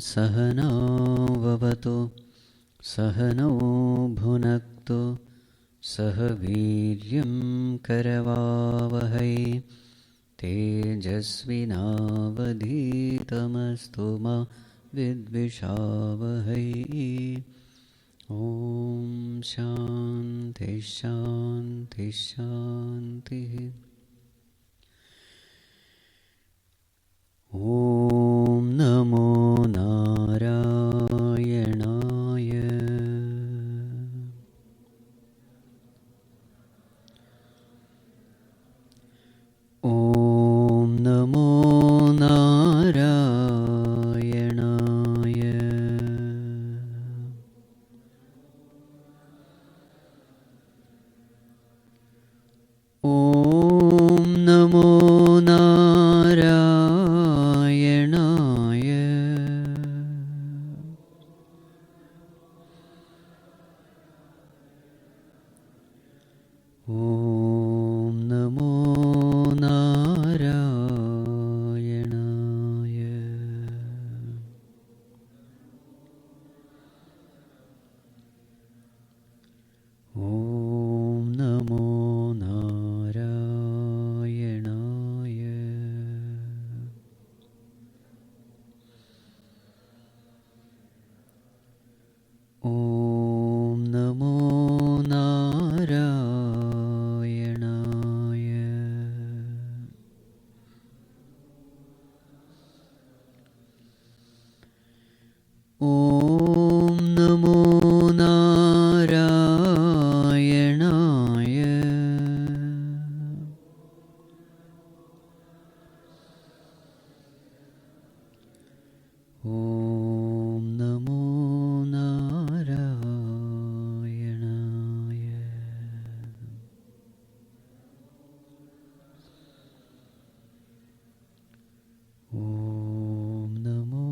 सहनौ भवतु सहनौ भुनक्तु सह वीर्यं करवावहै तेजस्विनावधीतमस्तु मा विद्विषावहै। ॐ शान्ति शान्ति शान्तिः। ॐ नमो नारायणाय। ॐ नमो नारायणाय। ॐ नमो नारायणाय। ॐ नमो नारायणाय। ॐ नमो नारायणाय। ॐ नमो नारायणाय। ॐ नमो नारायणाय। ॐ नमो नारायणाय। ॐ नमो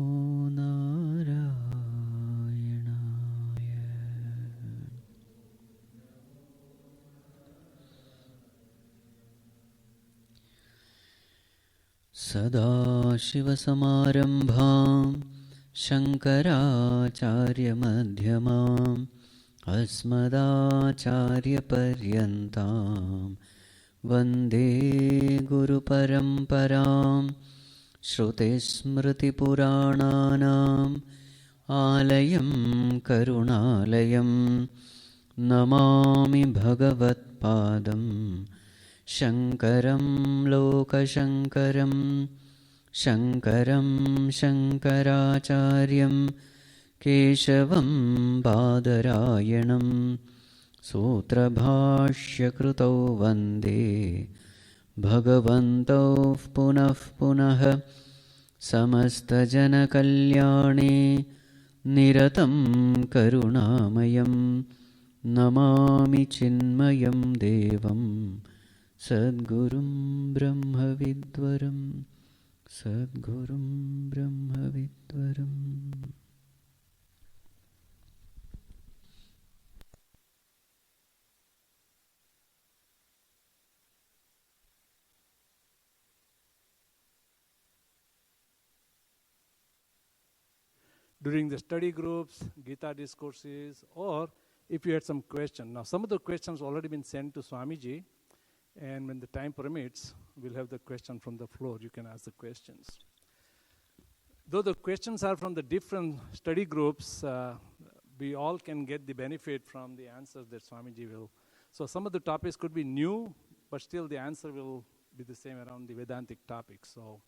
नारायणाय। सदाशिवसमारम्भां शङ्कराचार्यमध्यमाम् अस्मदाचार्यपर्यन्तां वन्दे गुरुपरम्परां। श्रुतिस्मृतिपुराणानाम् आलयं करुणालयं नमामि भगवत्पादं शङ्करं लोकशङ्करं। शङ्करं शङ्कराचार्यं केशवं बादरायणं सूत्रभाष्यकृतौ वन्दे भगवन्तौ पुनः पुनः। समस्तजनकल्याणे निरतं करुणामयं नमामि चिन्मयं देवं सद्गुरुं ब्रह्मविद्वरं सद्गुरुं ब्रह्मविद्वरम्। During the study groups, Gita discourses, or if you had some question. Now, some of the questions already been sent to Swamiji, and when the time permits, we'll have the question from the floor. You can ask the questions. Though the questions are from the different study groups, we all can get the benefit from the answers that Swamiji will. So some of the topics could be new, but still the answer will be the same around the Vedantic topics. So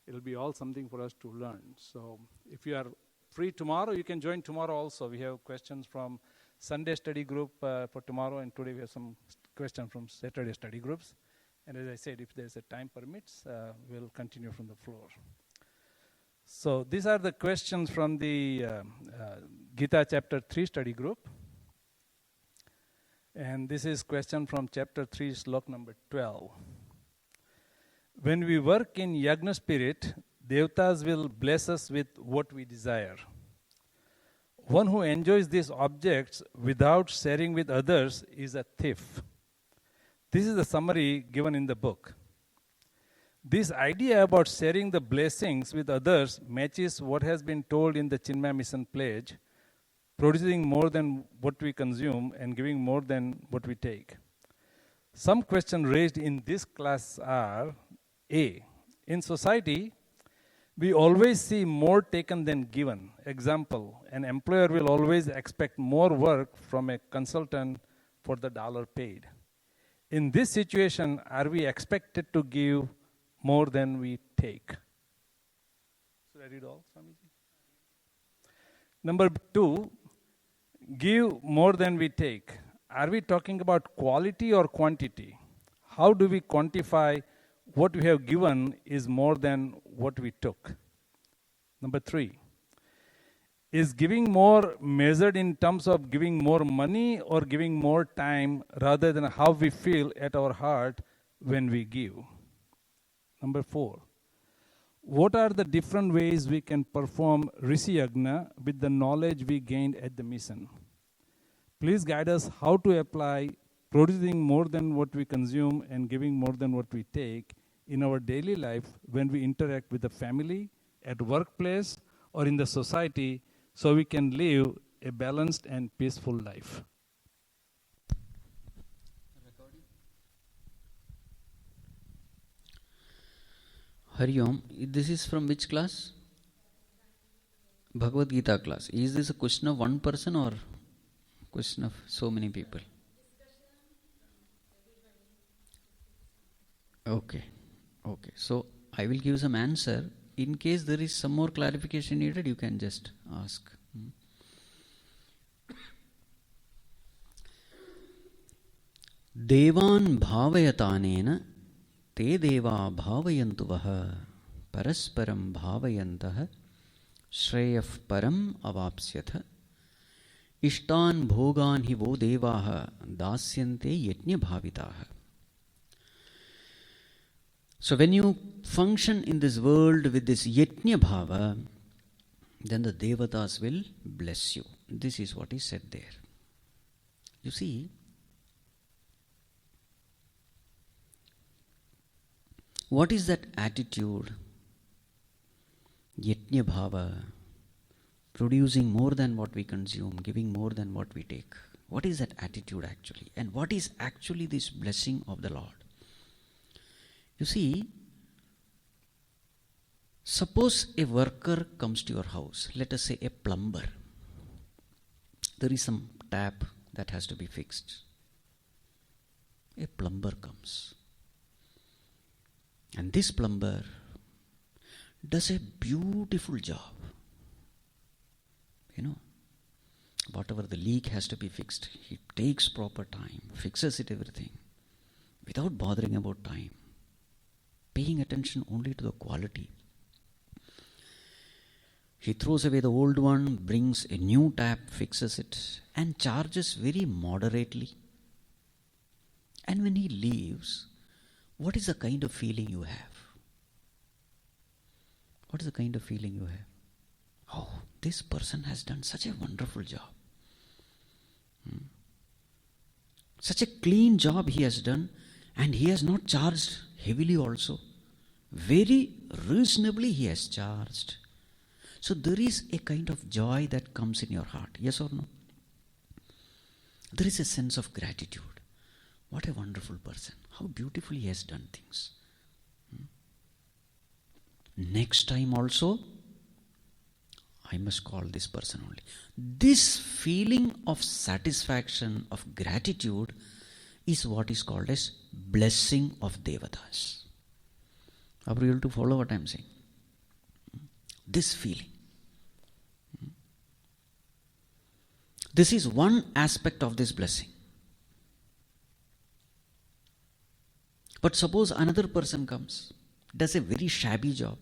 it'll be all something for us to learn. So if you are free tomorrow, you can join tomorrow also. We have questions from Sunday study group for tomorrow, and today we have some questions from Saturday study groups. And as I said, if there's a time permits, we'll continue from the floor. So these are the questions from the Gita chapter 3 study group. And this is question from chapter 3, slok number 12. When we work in Yagna spirit, Devatas will bless us with what we desire. One who enjoys these objects without sharing with others is a thief. This is the summary given in the book. This idea about sharing the blessings with others matches what has been told in the Chinmaya Mission pledge, producing more than what we consume and giving more than what we take. Some questions raised in this class are: A. In society, we always see more taken than given. Example, an employer will always expect more work from a consultant for the dollar paid. In this situation, are we expected to give more than we take? Should I read all, Swamiji? Number 2, give more than we take. Are we talking about quality or quantity? How do we quantify what we have given is more than what we took? Number 3, is giving more measured in terms of giving more money or giving more time rather than how we feel at our heart when we give? Number 4, what are the different ways we can perform Rushi Yagna with the knowledge we gained at the mission? Please guide us how to apply producing more than what we consume and giving more than what we take in our daily life when we interact with the family, at workplace, or in the society, so we can live a balanced and peaceful life. Hari Om, this is from which class? Bhagavad Gita class. Is this a question of one person or question of so many people? Okay. So I will give some answer. In case there is some more clarification needed, you can just ask. Devan bhavayatanena te deva bhavayantu vaha parasparam bhavayantaha shreyaf param avapsyatha ishtan bhogan hi vo devaha dasyante yajna bhavitaha. So when you function in this world with this yajna bhava, then the Devatas will bless you. This is what is said there. You see, what is that attitude? Yajna bhava, producing more than what we consume, giving more than what we take. What is that attitude actually? And what is actually this blessing of the Lord? You see, suppose a worker comes to your house, let us say a plumber. There is some tap that has to be fixed. A plumber comes. And this plumber does a beautiful job. You know, whatever the leak has to be fixed, he takes proper time, fixes it everything, without bothering about time, paying attention only to the quality. He throws away the old one, brings a new tap, fixes it, and charges very moderately. And when he leaves, what is the kind of feeling you have? What is the kind of feeling you have? Oh, this person has done such a wonderful job. Such a clean job he has done, and he has not charged heavily also. Very reasonably he has charged. So there is a kind of joy that comes in your heart. Yes or no? There is a sense of gratitude. What a wonderful person. How beautifully he has done things. Next time also, I must call this person only. This feeling of satisfaction, of gratitude, is what is called as blessing of Devatas. Are you able to follow what I am saying? This feeling. This is one aspect of this blessing. But suppose another person comes, does a very shabby job,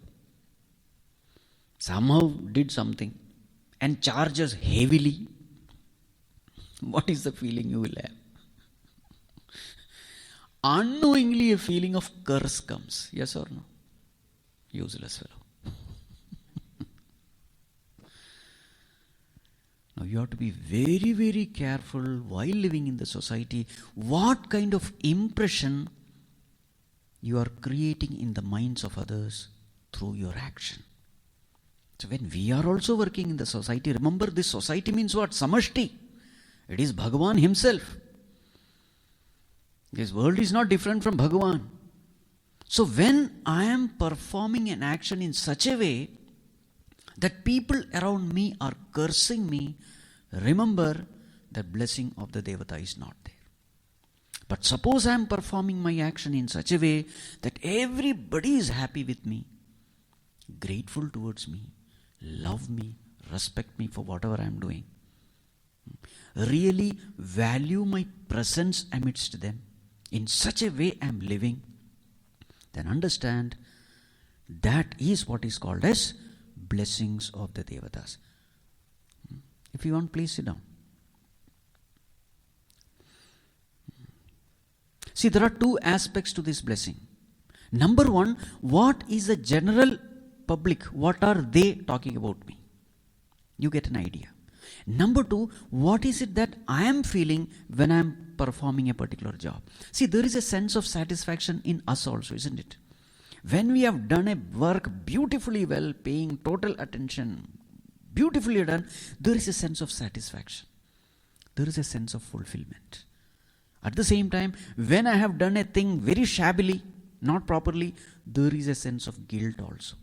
somehow did something, and charges heavily. What is the feeling you will have? Unknowingly a feeling of curse comes. Yes or no? Useless fellow. Now you have to be very, very careful while living in the society what kind of impression you are creating in the minds of others through your action. So when we are also working in the society, remember this society means what? Samashti. It is Bhagavan himself. This world is not different from Bhagavan. So when I am performing an action in such a way that people around me are cursing me, remember the blessing of the Devata is not there. But suppose I am performing my action in such a way that everybody is happy with me, grateful towards me, love me, respect me for whatever I am doing, really value my presence amidst them, in such a way I am living, then understand that is what is called as blessings of the Devatas. If you want, please sit down. See, there are two aspects to this blessing. Number one, what is the general public? What are they talking about me? You get an idea. Number two, what is it that I am feeling when I am performing a particular job? See, there is a sense of satisfaction in us also, isn't it? When we have done a work beautifully well, paying total attention, beautifully done, there is a sense of satisfaction. There is a sense of fulfillment. At the same time, when I have done a thing very shabbily, not properly, there is a sense of guilt also.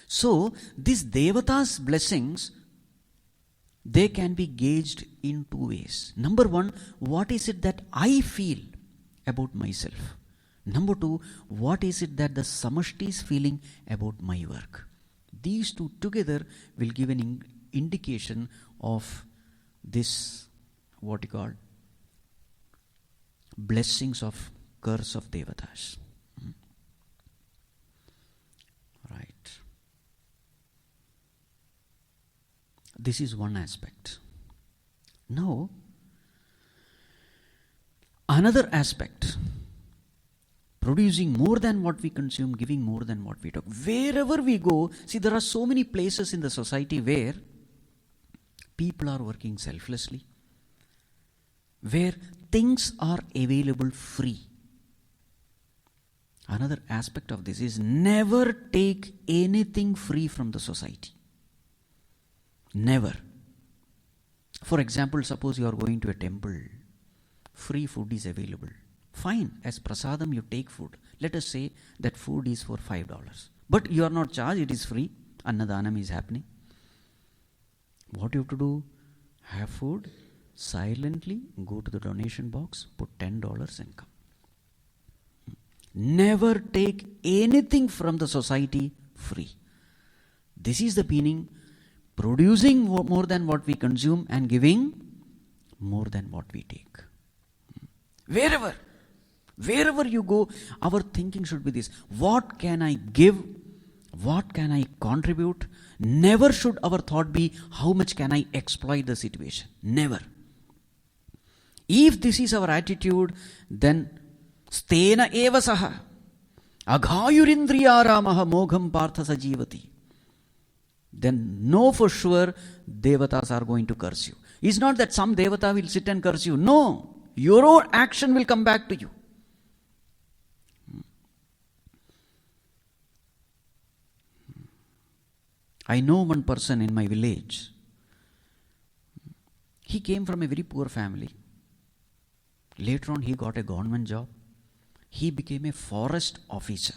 So, these Devatas' blessings, they can be gauged in two ways. Number one, what is it that I feel about myself? Number two, what is it that the Samashti is feeling about my work? These two together will give an indication of this, what you call, blessings of curse of Devatas. Right. This is one aspect. Now, another aspect, producing more than what we consume, giving more than what we talk. Wherever we go, see, there are so many places in the society where people are working selflessly, where things are available free. Another aspect of this is never take anything free from the society. Never. For example, suppose you are going to a temple, free food is available. Fine, as prasadam you take food. Let us say that food is for $5. But you are not charged, it is free. Annadanam is happening. What you have to do? Have food, silently go to the donation box, put $10 and come. Never take anything from the society free. This is the meaning, producing more than what we consume and giving more than what we take. Wherever you go, our thinking should be this: what can I give? What can I contribute? Never should our thought be, how much can I exploit the situation? Never. If this is our attitude, then stena eva saha aghayurindriyaramaha mogham partha sajivati. Then know for sure Devatas are going to curse you. It's not that some Devata will sit and curse you. No. Your own action will come back to you. I know one person in my village. He came from a very poor family. Later on, he got a government job. He became a forest officer.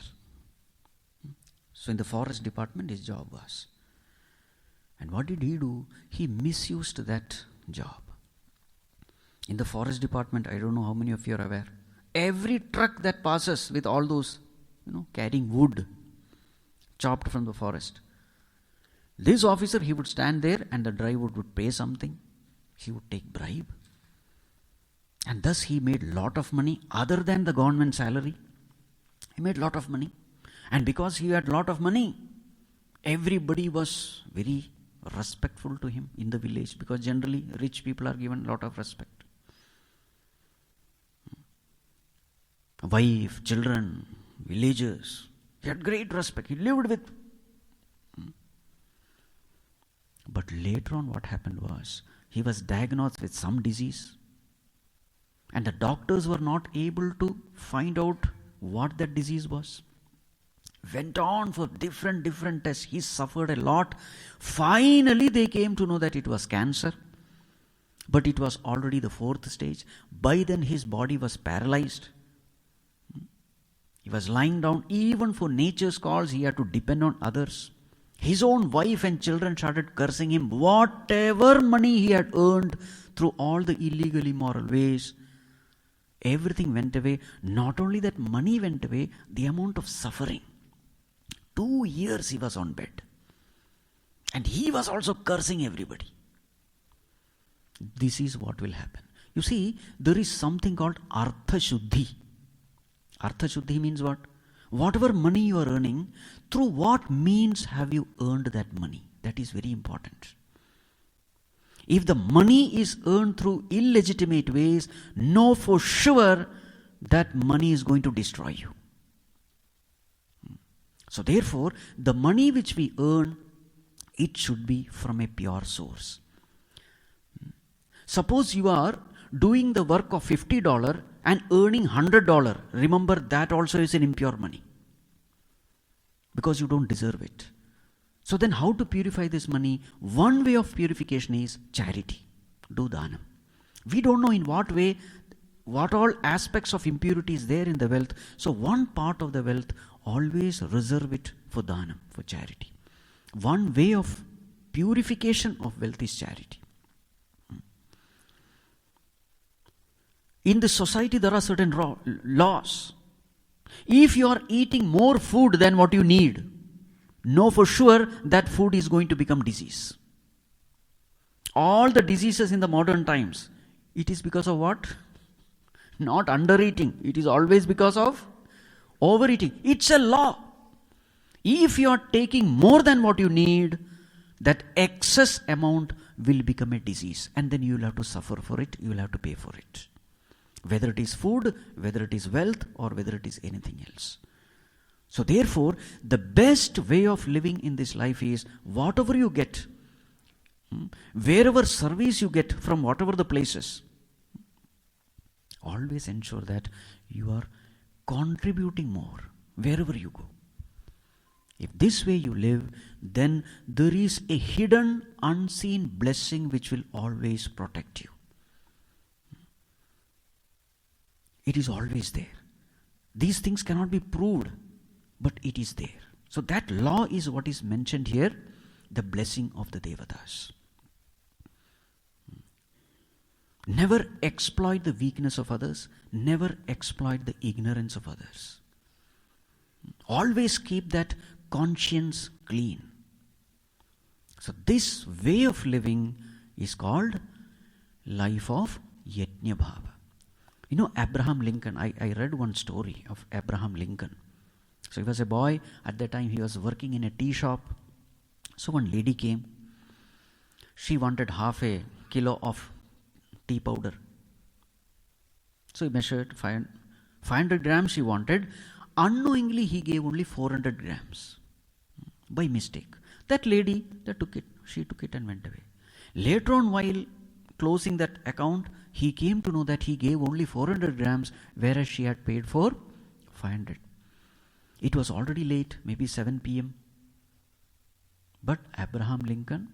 So in the forest department, his job was. And what did he do? He misused that job. In the forest department, I don't know how many of you are aware, every truck that passes with all those, carrying wood chopped from the forest, this officer, he would stand there and the driver would pay something. He would take bribe. And thus he made lot of money other than the government salary. He made lot of money. And because he had lot of money, everybody was very respectful to him in the village, because generally rich people are given lot of respect. Wife, children, villagers, he had great respect. He lived with. But later on what happened was, he was diagnosed with some disease and the doctors were not able to find out what that disease was. Went on for different tests. He suffered a lot. Finally, they came to know that it was cancer. But it was already the 4th stage. By then, his body was paralyzed. He was lying down. Even for nature's calls, he had to depend on others. His own wife and children started cursing him. Whatever money he had earned through all the illegal, immoral ways, everything went away. Not only that money went away, the amount of suffering. 2 years he was on bed. And he was also cursing everybody. This is what will happen. You see, there is something called Artha Shuddhi. Artha Shuddhi means what? Whatever money you are earning, through what means have you earned that money? That is very important. If the money is earned through illegitimate ways, know for sure that money is going to destroy you. So therefore, the money which we earn, it should be from a pure source. Suppose you are doing the work of $50 and earning $100. Remember, that also is an impure money. Because you don't deserve it. So then how to purify this money? One way of purification is charity. Do dhanam. We don't know in what way, what all aspects of impurity is there in the wealth. So one part of the wealth, always reserve it for dhanam, for charity. One way of purification of wealth is charity. In the society, there are certain laws. If you are eating more food than what you need, know for sure that food is going to become disease. All the diseases in the modern times, it is because of what? Not undereating. It is always because of overeating. It's a law. If you are taking more than what you need, that excess amount will become a disease. And then you will have to suffer for it. You will have to pay for it. Whether it is food, whether it is wealth, or whether it is anything else. So therefore, the best way of living in this life is whatever you get, wherever service you get from whatever the places, always ensure that you are contributing more wherever you go. If this way you live, then there is a hidden, unseen blessing which will always protect you. It is always there. These things cannot be proved, but it is there. So that law is what is mentioned here, the blessing of the Devatas. Never exploit the weakness of others. Never exploit the ignorance of others. Always keep that conscience clean. So this way of living is called life of Yajna Bhava. You know, Abraham Lincoln, I read one story of Abraham Lincoln. So he was a boy. At that time he was working in a tea shop. So one lady came. She wanted half a kilo of tea powder. So he measured 500 grams she wanted. Unknowingly he gave only 400 grams. By mistake. That lady, she took it and went away. Later on, while closing that account, he came to know that he gave only 400 grams, whereas she had paid for 500. It was already late, maybe 7 p.m. But Abraham Lincoln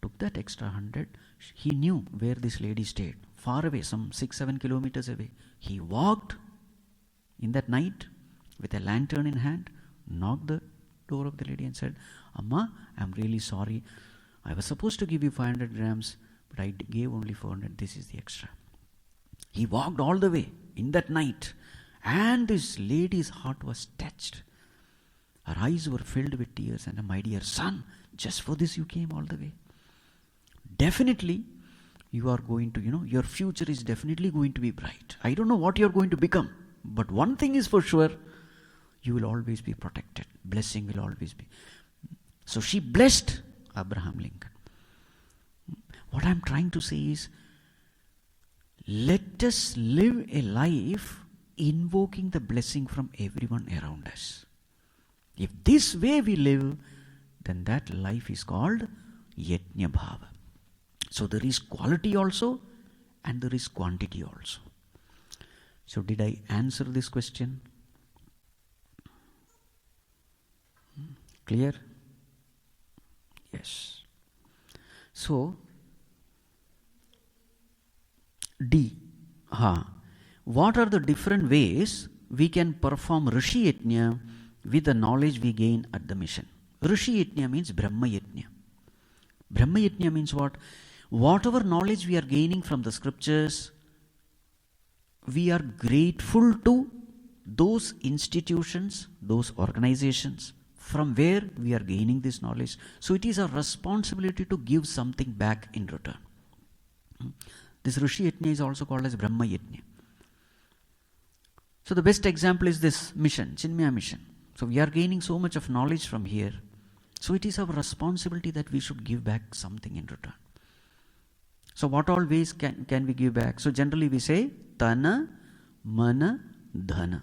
took that extra 100. He knew where this lady stayed, far away, some 6-7 kilometers away. He walked in that night with a lantern in hand, knocked the door of the lady and said, "Amma, I'm really sorry. I was supposed to give you 500 grams, but I gave only 400. This is the extra." He walked all the way in that night, and this lady's heart was touched. Her eyes were filled with tears, and, "My dear son, just for this you came all the way." Definitely, you are going to, your future is definitely going to be bright. I don't know what you are going to become, but one thing is for sure, you will always be protected. Blessing will always be. So she blessed Abraham Lincoln. What I'm trying to say is, let us live a life invoking the blessing from everyone around us. If this way we live, then that life is called Yajna Bhava. So there is quality also and there is quantity also. So did I answer this question? Clear? Yes. So, D. What are the different ways we can perform Rushi Yajna with the knowledge we gain at the mission? Rushi Yajna means Brahma Yajna. Brahma Yajna means what? Whatever knowledge we are gaining from the scriptures, we are grateful to those institutions, those organizations from where we are gaining this knowledge. So it is our responsibility to give something back in return. This Rushi Yajna is also called as Brahma Yajna. So the best example is this mission, Chinmaya mission. So we are gaining so much of knowledge from here. So it is our responsibility that we should give back something in return. So what all ways can we give back? So generally we say Tana, Mana, Dhana.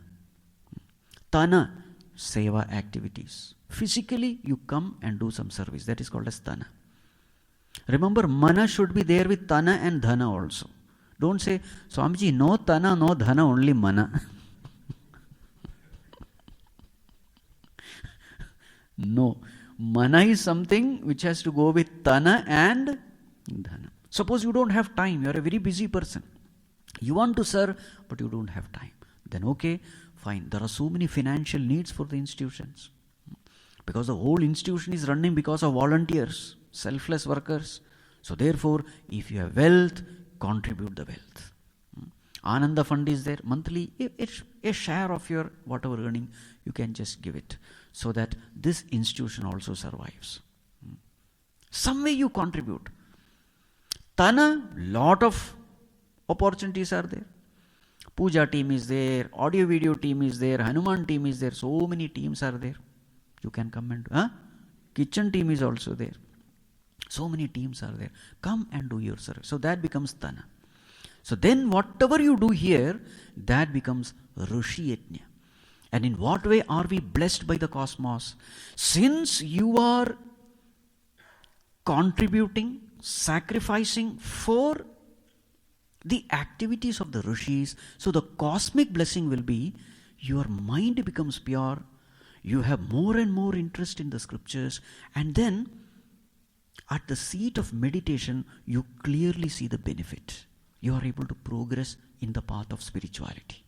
Tana, seva activities. Physically you come and do some service. That is called as Tana. Remember, Mana should be there with Tana and Dhana also. Don't say, Swamiji, no Tana, no Dhana, only Mana. No. Mana is something which has to go with Tana and Dhana. Suppose you don't have time, you are a very busy person. You want to serve, but you don't have time. Then okay, fine. There are so many financial needs for the institutions. Because the whole institution is running because of volunteers, selfless workers. So therefore, if you have wealth, contribute the wealth. Ananda Fund is there. Monthly, a share of your whatever earning, you can just give it. So that this institution also survives. Some way you contribute. Tana, lot of opportunities are there. Puja team is there, audio video team is there, Hanuman team is there, so many teams are there. You can come and do. Kitchen team is also there. So many teams are there. Come and do your service. So that becomes Tana. So then whatever you do here, that becomes Rushi Yajna. And in what way are we blessed by the cosmos? Since you are contributing, sacrificing for the activities of the Rishis, so the cosmic blessing will be, your mind becomes pure, you have more and more interest in the scriptures, and then at the seat of meditation, you clearly see the benefit. You are able to progress in the path of spirituality.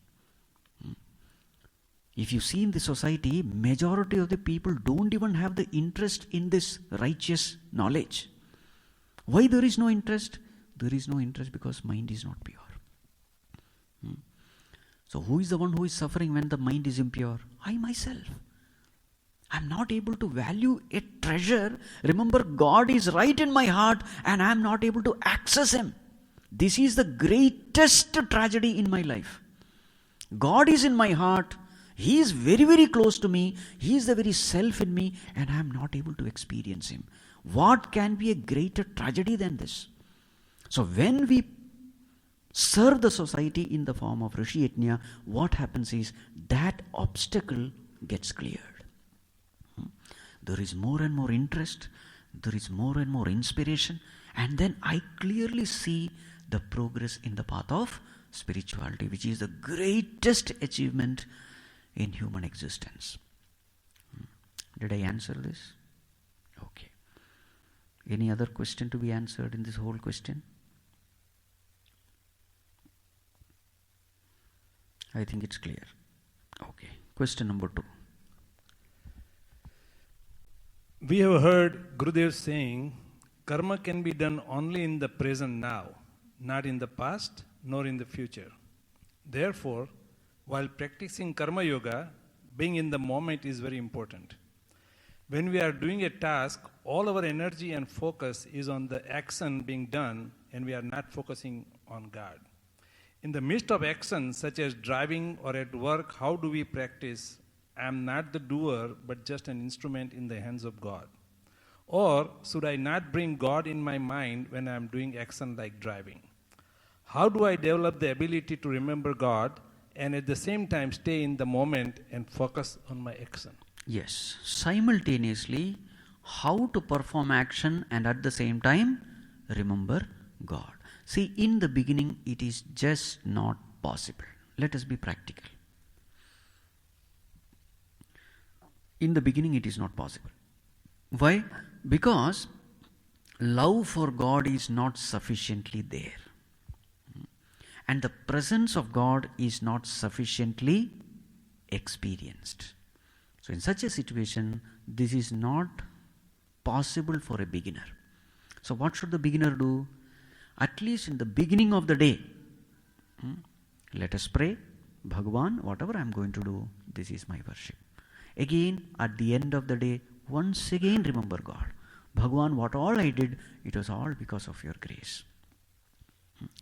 If you see in the society, majority of the people don't even have the interest in this righteous knowledge. Why there is no interest? There is no interest because mind is not pure. So who is the one who is suffering when the mind is impure? I myself. I am not able to value a treasure. Remember, God is right in my heart and I am not able to access Him. This is the greatest tragedy in my life. God is in my heart. He is very, very close to me. He is the very self in me and I am not able to experience Him. What can be a greater tragedy than this? So when we serve the society in the form of Rushi Yajna, what happens is that obstacle gets cleared. There is more and more interest, there is more and more inspiration, and then I clearly see the progress in the path of spirituality, which is the greatest achievement in human existence. Did I answer this? Okay. Any other question to be answered in this whole question? I think it's clear. Okay. Question number 2. We have heard Gurudev saying, karma can be done only in the present now, not in the past, nor in the future. Therefore, while practicing karma yoga, being in the moment is very important. When we are doing a task, all our energy and focus is on the action being done, and we are not focusing on God. In the midst of action, such as driving or at work, how do we practice, I am not the doer, but just an instrument in the hands of God? Or should I not bring God in my mind when I am doing action like driving? How do I develop the ability to remember God and at the same time stay in the moment and focus on my action? Yes, simultaneously, how to perform action and at the same time remember God. See, in the beginning, it is just not possible. Let us be practical. In the beginning, it is not possible. Why? Because love for God is not sufficiently there. And the presence of God is not sufficiently experienced. So in such a situation, this is not possible for a beginner. So what should the beginner do? At least in the beginning of the day, let us pray, Bhagavan, whatever I am going to do, this is my worship. Again, at the end of the day, once again remember God. Bhagavan, what all I did, it was all because of your grace.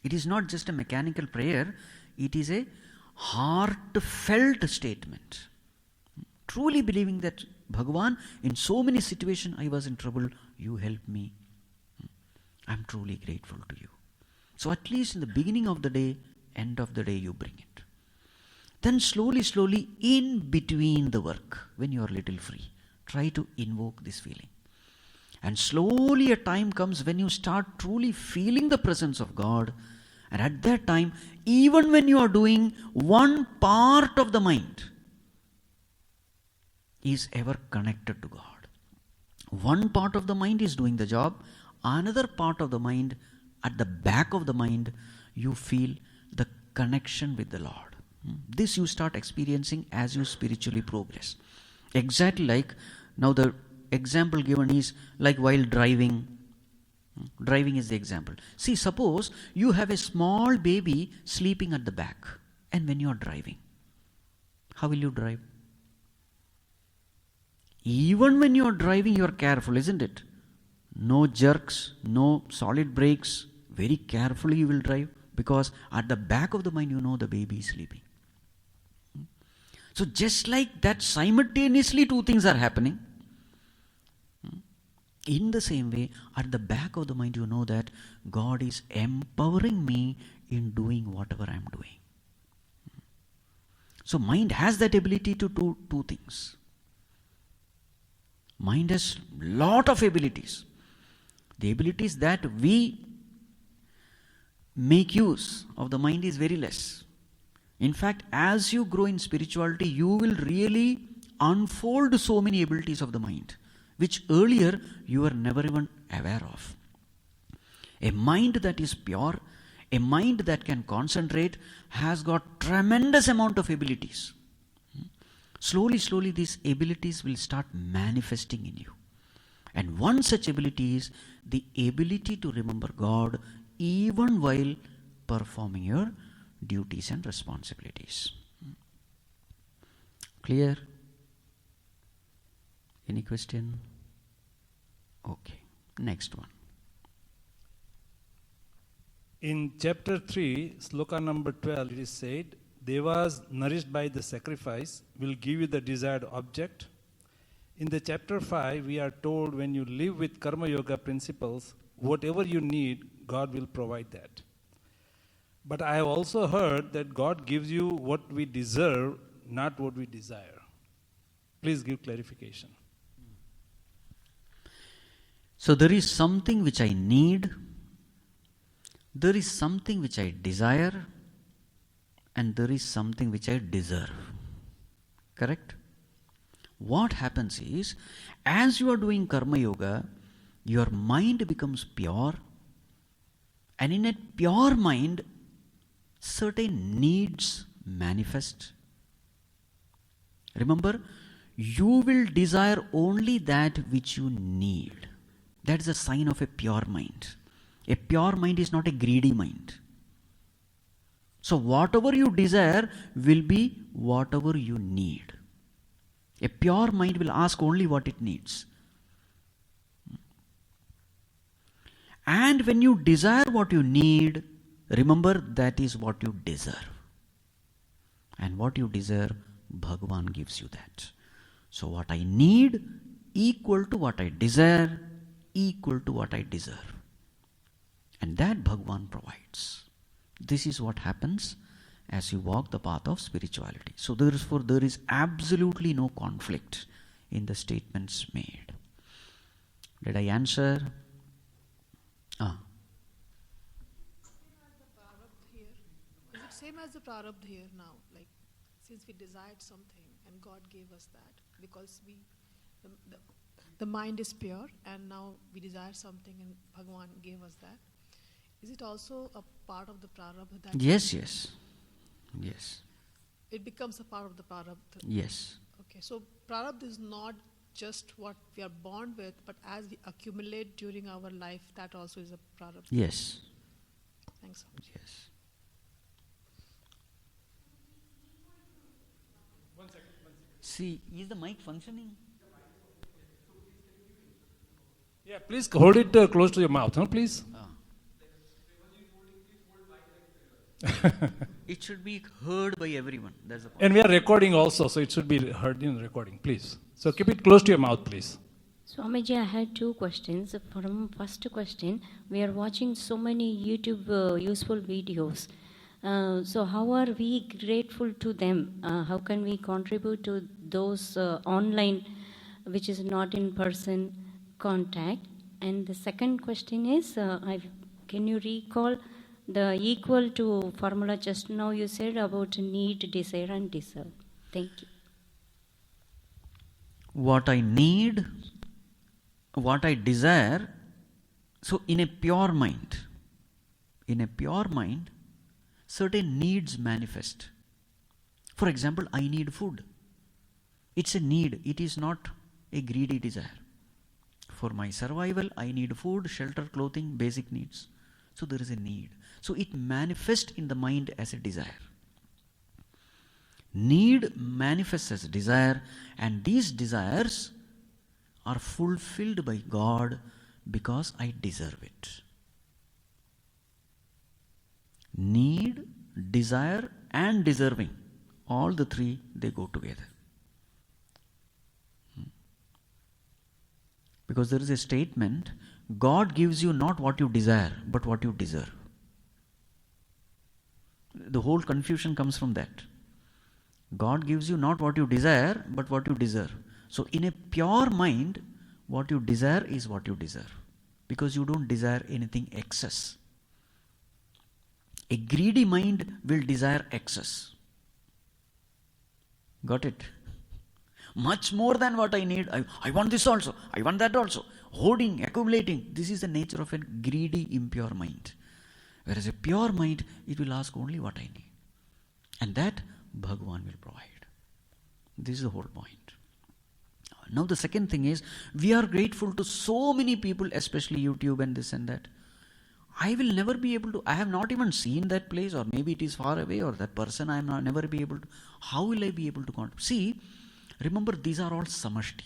It is not just a mechanical prayer, it is a heartfelt statement. Truly believing that, Bhagavan, in so many situations I was in trouble, you helped me. I am truly grateful to you. So at least in the beginning of the day, end of the day, you bring it. Then slowly, in between the work, when you are little free, try to invoke this feeling. And slowly a time comes when you start truly feeling the presence of God. And at that time, even when you are doing, one part of the mind is ever connected to God. One part of the mind is doing the job. Another part of the mind, at the back of the mind, you feel the connection with the Lord. This you start experiencing as you spiritually progress. Exactly like, now the example given is like while driving. Driving is the example. See, suppose you have a small baby sleeping at the back, and when you are driving, how will you drive? Even when you are driving, you are careful, isn't it? No jerks, no solid brakes. Very carefully you will drive, because at the back of the mind you know the baby is sleeping. So just like that, simultaneously two things are happening. In the same way, at the back of the mind you know that God is empowering me in doing whatever I am doing. So mind has that ability to do two things. Mind has lot of abilities. The abilities that we make use of the mind is very less. In fact, as you grow in spirituality, you will really unfold so many abilities of the mind, which earlier you were never even aware of. A mind that is pure, a mind that can concentrate, has got tremendous amount of abilities. Slowly these abilities will start manifesting in you. And one such ability is the ability to remember God even while performing your duties and responsibilities. Clear? Any question? Okay. Next one. In chapter 3, sloka number 12, it is said, Devas nourished by the sacrifice will give you the desired object. In the chapter 5, we are told when you live with karma yoga principles, whatever you need, God will provide that. But I have also heard that God gives you what we deserve, not what we desire. Please give clarification. So there is something which I need, there is something which I desire, and there is something which I deserve. Correct? What happens is, as you are doing karma yoga, your mind becomes pure, and in a pure mind, certain needs manifest. Remember, you will desire only that which you need. That is a sign of a pure mind. A pure mind is not a greedy mind. So whatever you desire will be whatever you need. A pure mind will ask only what it needs. And when you desire what you need, remember that is what you deserve. And what you deserve, Bhagavan gives you that. So what I need equal to what I desire, equal to what I deserve. And that Bhagavan provides. This is what happens as you walk the path of spirituality. So therefore there is absolutely no conflict in the statements made. Did I answer? Is it same as the prarabdha here now? Like, since we desired something and God gave us that, because the mind is pure and now we desire something and Bhagavan gave us that. Is it also a part of the prarabdha? That Yes, yes. Yes. it becomes a part of the prarabdha. Yes. Okay, so prarabdha is not just what we are born with, but as we accumulate during our life, that also is a prarabdha. Yes. Thanks so much. Yes. One second. See, is the mic functioning? Yeah, please hold it close to your mouth, huh, please. It should be heard by everyone. That's the point. And we are recording also, so it should be heard in the recording, please. So keep it close to your mouth, please. Swamiji, I had two questions. From first question, we are watching so many YouTube useful videos. So how are we grateful to them? How can we contribute to those online, which is not in person contact? And the second question is, can you recall the equal to formula just now you said about need, desire and deserve? Thank you. What I need, what I desire, so in a pure mind, certain needs manifest. For example, I need food. It's a need, it is not a greedy desire. For my survival, I need food, shelter, clothing, basic needs. So there is a need. So it manifests in the mind as a desire. Need manifests as desire, and these desires are fulfilled by God because I deserve it. Need, desire and deserving, all the three, they go together. Because there is a statement, God gives you not what you desire, but what you deserve. The whole confusion comes from that. God gives you not what you desire, but what you deserve. So in a pure mind, what you desire is what you deserve. Because you don't desire anything excess. A greedy mind will desire excess. Got it? Much more than what I need. I want this also. I want that also. Hoarding, accumulating. This is the nature of a greedy, impure mind. Whereas a pure mind, it will ask only what I need. And that Bhagavan will provide. This is the whole point. Now the second thing is, we are grateful to so many people, especially YouTube and this and that. I will never be able to, I have not even seen that place, or maybe it is far away, or that person I am not never be able to. How will I be able to contribute? See, remember these are all samashti.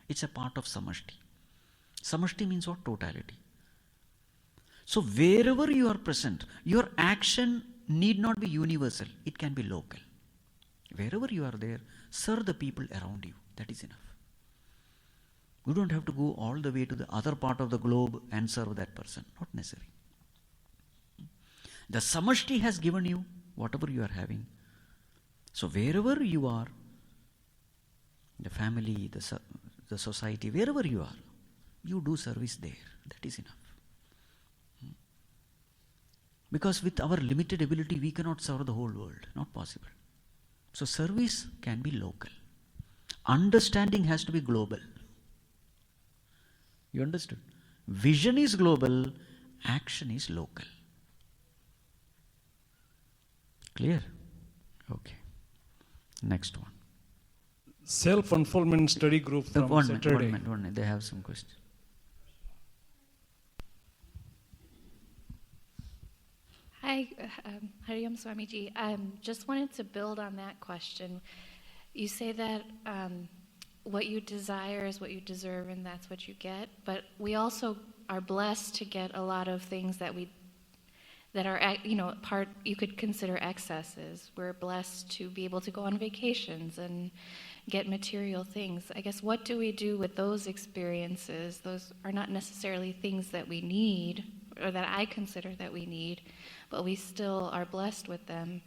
It's a part of samashti. Samashti means what? Totality. So wherever you are present, your action need not be universal. It can be local. Wherever you are there, serve the people around you. That is enough. You don't have to go all the way to the other part of the globe and serve that person. Not necessary. The samashti has given you whatever you are having. So wherever you are, the family, the society, wherever you are, you do service there. That is enough. Because with our limited ability, we cannot serve the whole world. Not possible. So service can be local. Understanding has to be global. You understood? Vision is global, action is local. Clear? Okay. Next one. Self-unfoldment study group from Saturday. One minute. They have some questions. Hi, Hariyam Swamiji. Just wanted to build on that question. You say that what you desire is what you deserve, and that's what you get. But we also are blessed to get a lot of things that are part you could consider excesses. We're blessed to be able to go on vacations and get material things. I guess, what do we do with those experiences? Those are not necessarily things that we need, or that I consider that we need, but we still are blessed with them.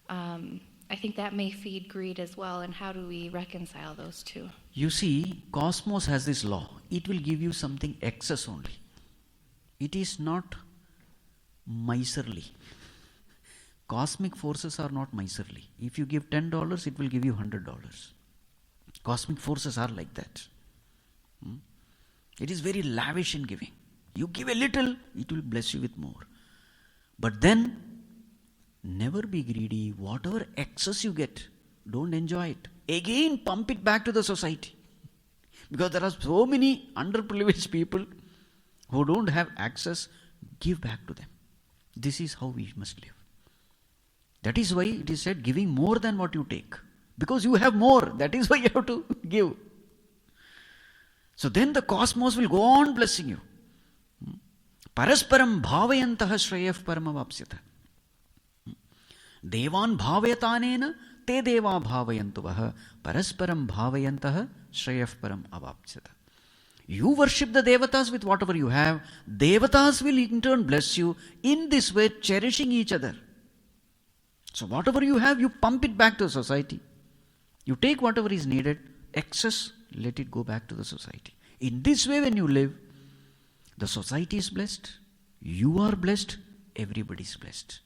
I think that may feed greed as well, and how do we reconcile those two? You see, cosmos has this law. It will give you something excess only. It is not miserly. Cosmic forces are not miserly. If you give $10, it will give you $100. Cosmic forces are like that. It is very lavish in giving. You give a little, it will bless you with more. But then, never be greedy. Whatever excess you get, don't enjoy it. Again, pump it back to the society. Because there are so many underprivileged people who don't have access. Give back to them. This is how we must live. That is why it is said, giving more than what you take. Because you have more. That is why you have to give. So then the cosmos will go on blessing you. Parasparam bhavayantaha shreyah paramavapsyata. Devan bhavayatanena te deva bhavayantuvaha parasparam bhavayantaha shreyah param avapsyata. You worship the Devatas with whatever you have. Devatas will in turn bless you in this way, cherishing each other. So whatever you have, you pump it back to the society. You take whatever is needed, excess, let it go back to the society. In this way, when you live, the society is blessed, you are blessed, everybody is blessed.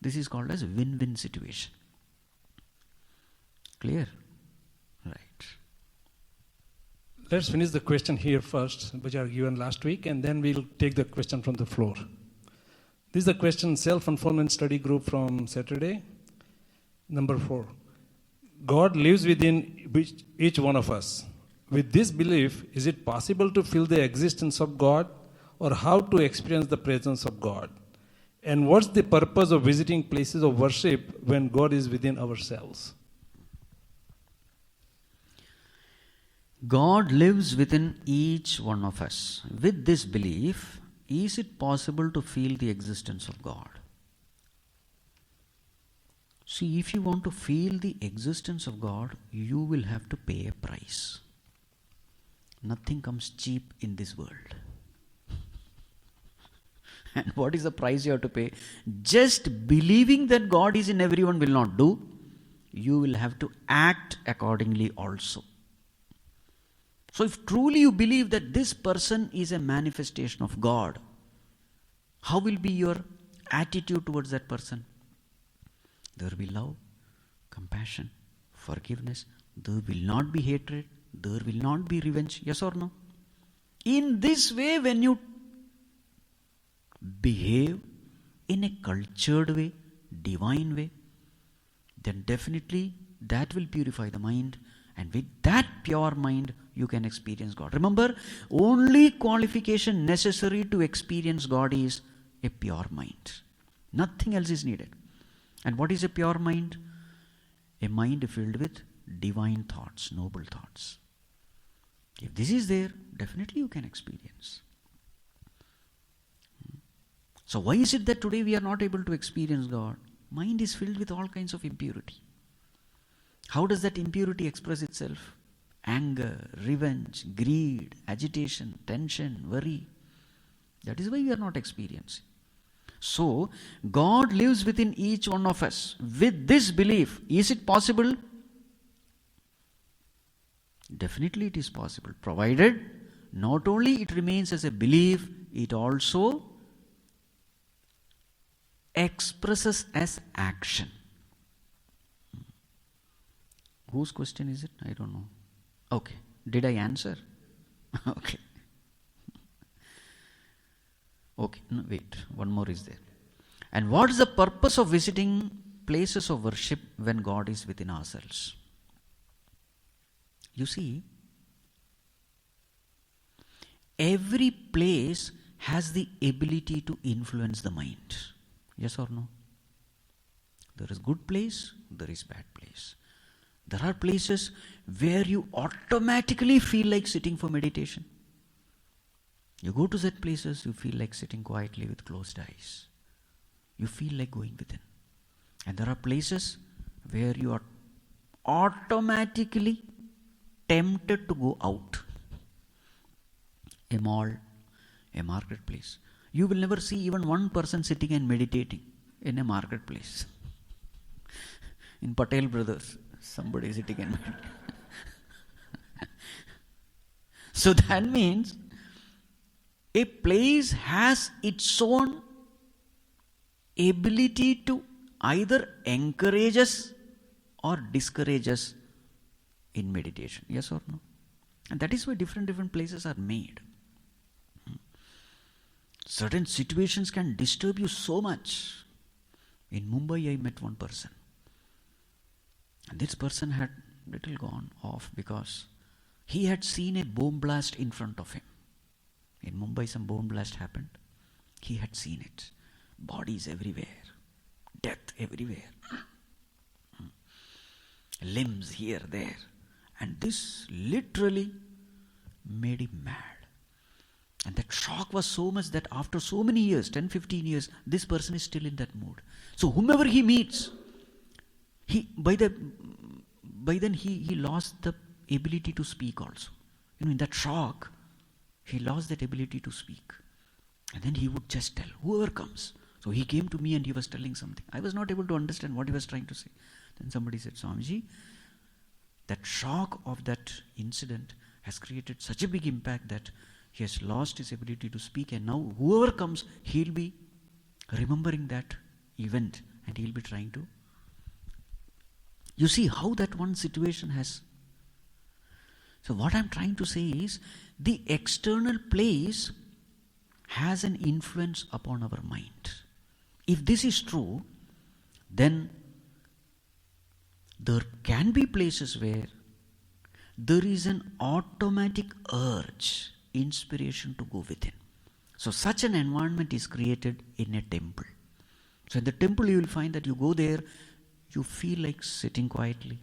This is called as win-win situation. Clear? Right. Let's finish the question here first, which are given last week, and then we'll take the question from the floor. This is the question, self-unfoldment study group from Saturday. Number 4. God lives within each one of us. With this belief, is it possible to feel the existence of God, or how to experience the presence of God? And what's the purpose of visiting places of worship when God is within ourselves? God lives within each one of us. With this belief, is it possible to feel the existence of God? See, if you want to feel the existence of God, you will have to pay a price. Nothing comes cheap in this world. And what is the price you have to pay? Just believing that God is in everyone will not do. You will have to act accordingly also. So if truly you believe that this person is a manifestation of God, how will be your attitude towards that person? There will be love, compassion, forgiveness. There will not be hatred. There will not be revenge. Yes or no? In this way, when you behave in a cultured way, divine way, then definitely that will purify the mind. And with that pure mind, you can experience God. Remember, only qualification necessary to experience God is a pure mind. Nothing else is needed. And what is a pure mind? A mind filled with divine thoughts, noble thoughts. If this is there, definitely you can experience. So why is it that today we are not able to experience God? Mind is filled with all kinds of impurity. How does that impurity express itself? Anger, revenge, greed, agitation, tension, worry. That is why we are not experiencing. So, God lives within each one of us. With this belief, is it possible? Definitely it is possible, provided not only it remains as a belief, it also expresses as action. Whose question is it? I don't know. Okay. Did I answer? Okay. Okay. No, wait. One more is there. And what is the purpose of visiting places of worship when God is within ourselves? You see, every place has the ability to influence the mind. Yes or no? There is good place, there is bad place. There are places where you automatically feel like sitting for meditation. You go to such places, you feel like sitting quietly with closed eyes. You feel like going within. And there are places where you are automatically tempted to go out. A mall, a marketplace. You will never see even one person sitting and meditating in a marketplace. In Patel Brothers, somebody is sitting and meditating. So that means a place has its own ability to either encourage us or discourage us in meditation. Yes or no? And that is why different places are made. Certain situations can disturb you so much. In Mumbai, I met one person. And this person had little gone off because he had seen a bomb blast in front of him. In Mumbai, some bomb blast happened. He had seen it. Bodies everywhere. Death everywhere. Limbs here, there. And this literally made him mad. And that shock was so much that after so many years, 10, 15 years, this person is still in that mood. So whomever he meets, by then he lost the ability to speak also. In that shock, he lost that ability to speak. And then he would just tell, whoever comes. So he came to me and he was telling something. I was not able to understand what he was trying to say. Then somebody said, Swamiji, that shock of that incident has created such a big impact that he has lost his ability to speak, and now whoever comes, he'll be remembering that event and he'll be trying to. You see how that one situation has. So what I'm trying to say is, the external place has an influence upon our mind. If this is true, then there can be places where there is an automatic urge, inspiration to go within. So such an environment is created in a temple. So in the temple you will find that you go there, you feel like sitting quietly,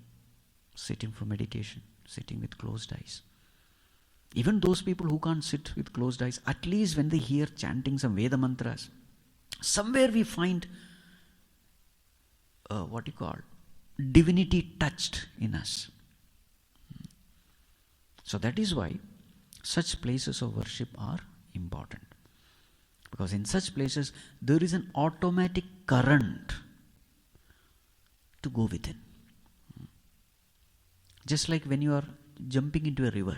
sitting for meditation, sitting with closed eyes. Even those people who can't sit with closed eyes, at least when they hear chanting some Veda mantras, somewhere we find divinity touched in us. So that is why such places of worship are important. Because in such places, there is an automatic current to go within. Just like when you are jumping into a river.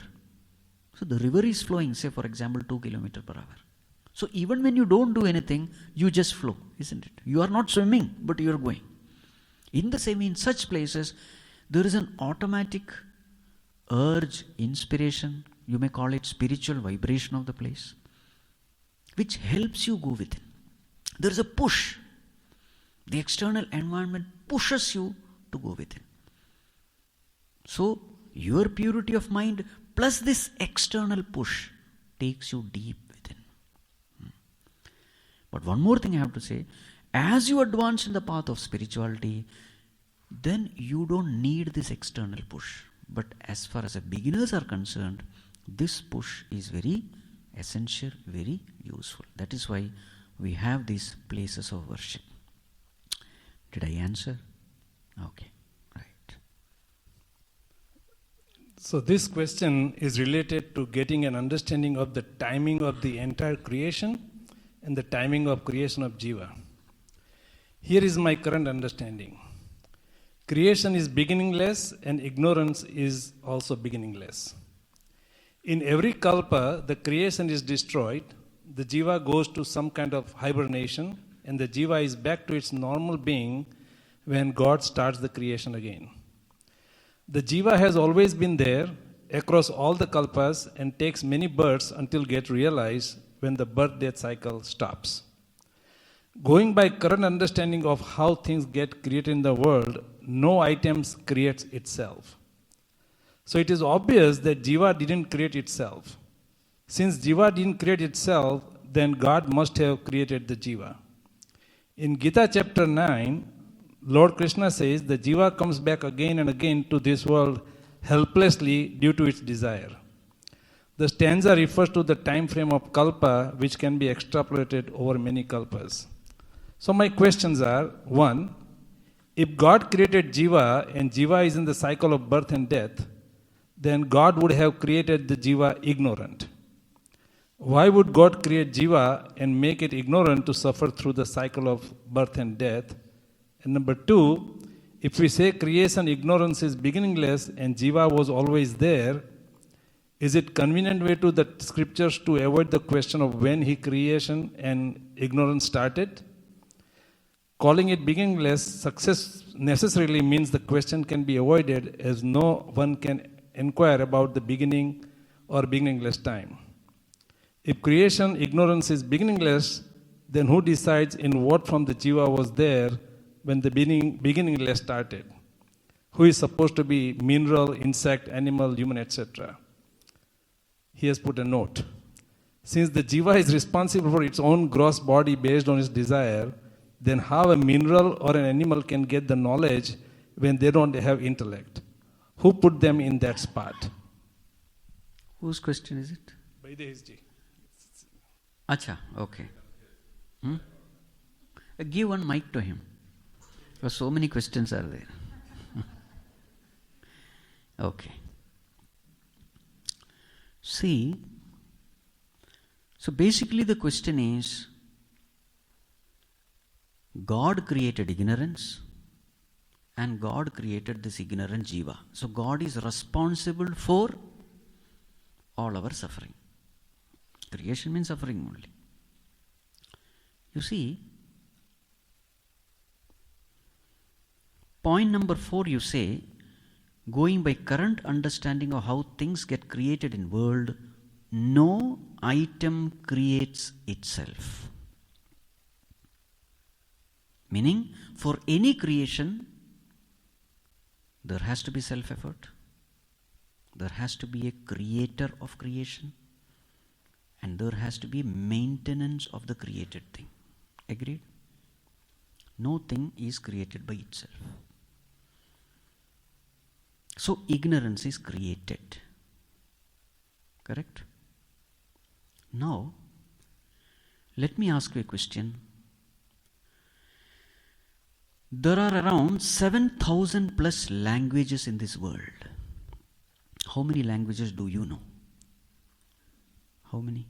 So the river is flowing, say for example 2 km per hour. So even when you don't do anything, you just flow, isn't it? You are not swimming, but you are going. In the same, in such places, there is an automatic urge, inspiration, you may call it spiritual vibration of the place, which helps you go within. There is a push. The external environment pushes you to go within. So, your purity of mind plus this external push takes you deep within. But one more thing I have to say, as you advance in the path of spirituality, then you don't need this external push. But as far as the beginners are concerned, this push is very essential, very useful. That is why we have these places of worship. Did I answer? Okay, right. So this question is related to getting an understanding of the timing of the entire creation and the timing of creation of Jiva. Here is my current understanding. Creation is beginningless and ignorance is also beginningless. In every kalpa, the creation is destroyed, the jiva goes to some kind of hibernation, and the jiva is back to its normal being when God starts the creation again. The jiva has always been there across all the kalpas and takes many births until get realized when the birth-death cycle stops. Going by current understanding of how things get created in the world, no items creates itself. So it is obvious that Jiva didn't create itself. Since Jiva didn't create itself, then God must have created the Jiva. In Gita chapter 9, Lord Krishna says the Jiva comes back again and again to this world helplessly due to its desire. The stanza refers to the time frame of kalpa, which can be extrapolated over many kalpas. So my questions are, 1, if God created Jiva and Jiva is in the cycle of birth and death, then God would have created the Jiva ignorant. Why would God create Jiva and make it ignorant to suffer through the cycle of birth and death? And number 2, if we say creation ignorance is beginningless and Jiva was always there, is it convenient way to the scriptures to avoid the question of when he creation and ignorance started? Calling it beginningless success necessarily means the question can be avoided, as no one can inquire about the beginning or beginningless time. If creation ignorance is beginningless, then who decides in what form the jiva was there when the beginningless started? Who is supposed to be mineral, insect, animal, human, etc.? He has put a note. Since the jiva is responsible for its own gross body based on its desire, then how a mineral or an animal can get the knowledge when they don't have intellect? Who put them in that spot? Whose question is it? Vaidehiji. Acha, okay. Give one mic to him. Because so many questions are there. Okay. See, so basically the question is, God created ignorance and God created this ignorant jiva. So God is responsible for all our suffering. Creation means suffering only. You see, point number 4 you say, going by current understanding of how things get created in world, no item creates itself. Meaning, for any creation, there has to be self-effort. There has to be a creator of creation. And there has to be maintenance of the created thing. Agreed? No thing is created by itself. So ignorance is created. Correct? Now, let me ask you a question. There are around 7,000 plus languages in this world. How many languages do you know? How many?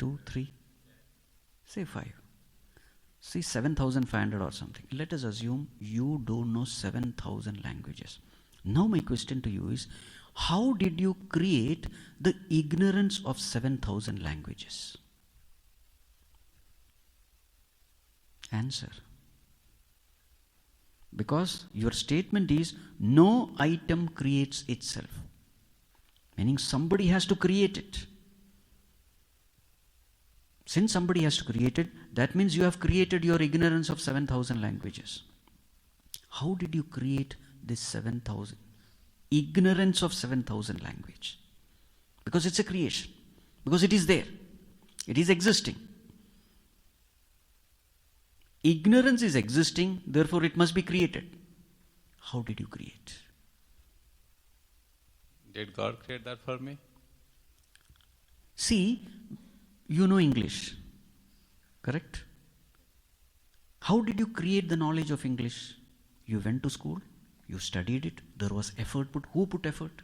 2, 3? Say 5. See 7,500 or something. Let us assume you don't know 7,000 languages. Now my question to you is, how did you create the ignorance of 7,000 languages? Answer. Because your statement is, no item creates itself. Meaning somebody has to create it. Since somebody has to create it, that means you have created your ignorance of 7,000 languages. How did you create this 7,000? Ignorance of 7,000 language. Because it's a creation. Because it is there. It is existing. Ignorance is existing, therefore it must be created. How did you create? Did God create that for me? See, you know English, correct? How did you create the knowledge of English? You went to school, you studied it, there was effort put. Who put effort?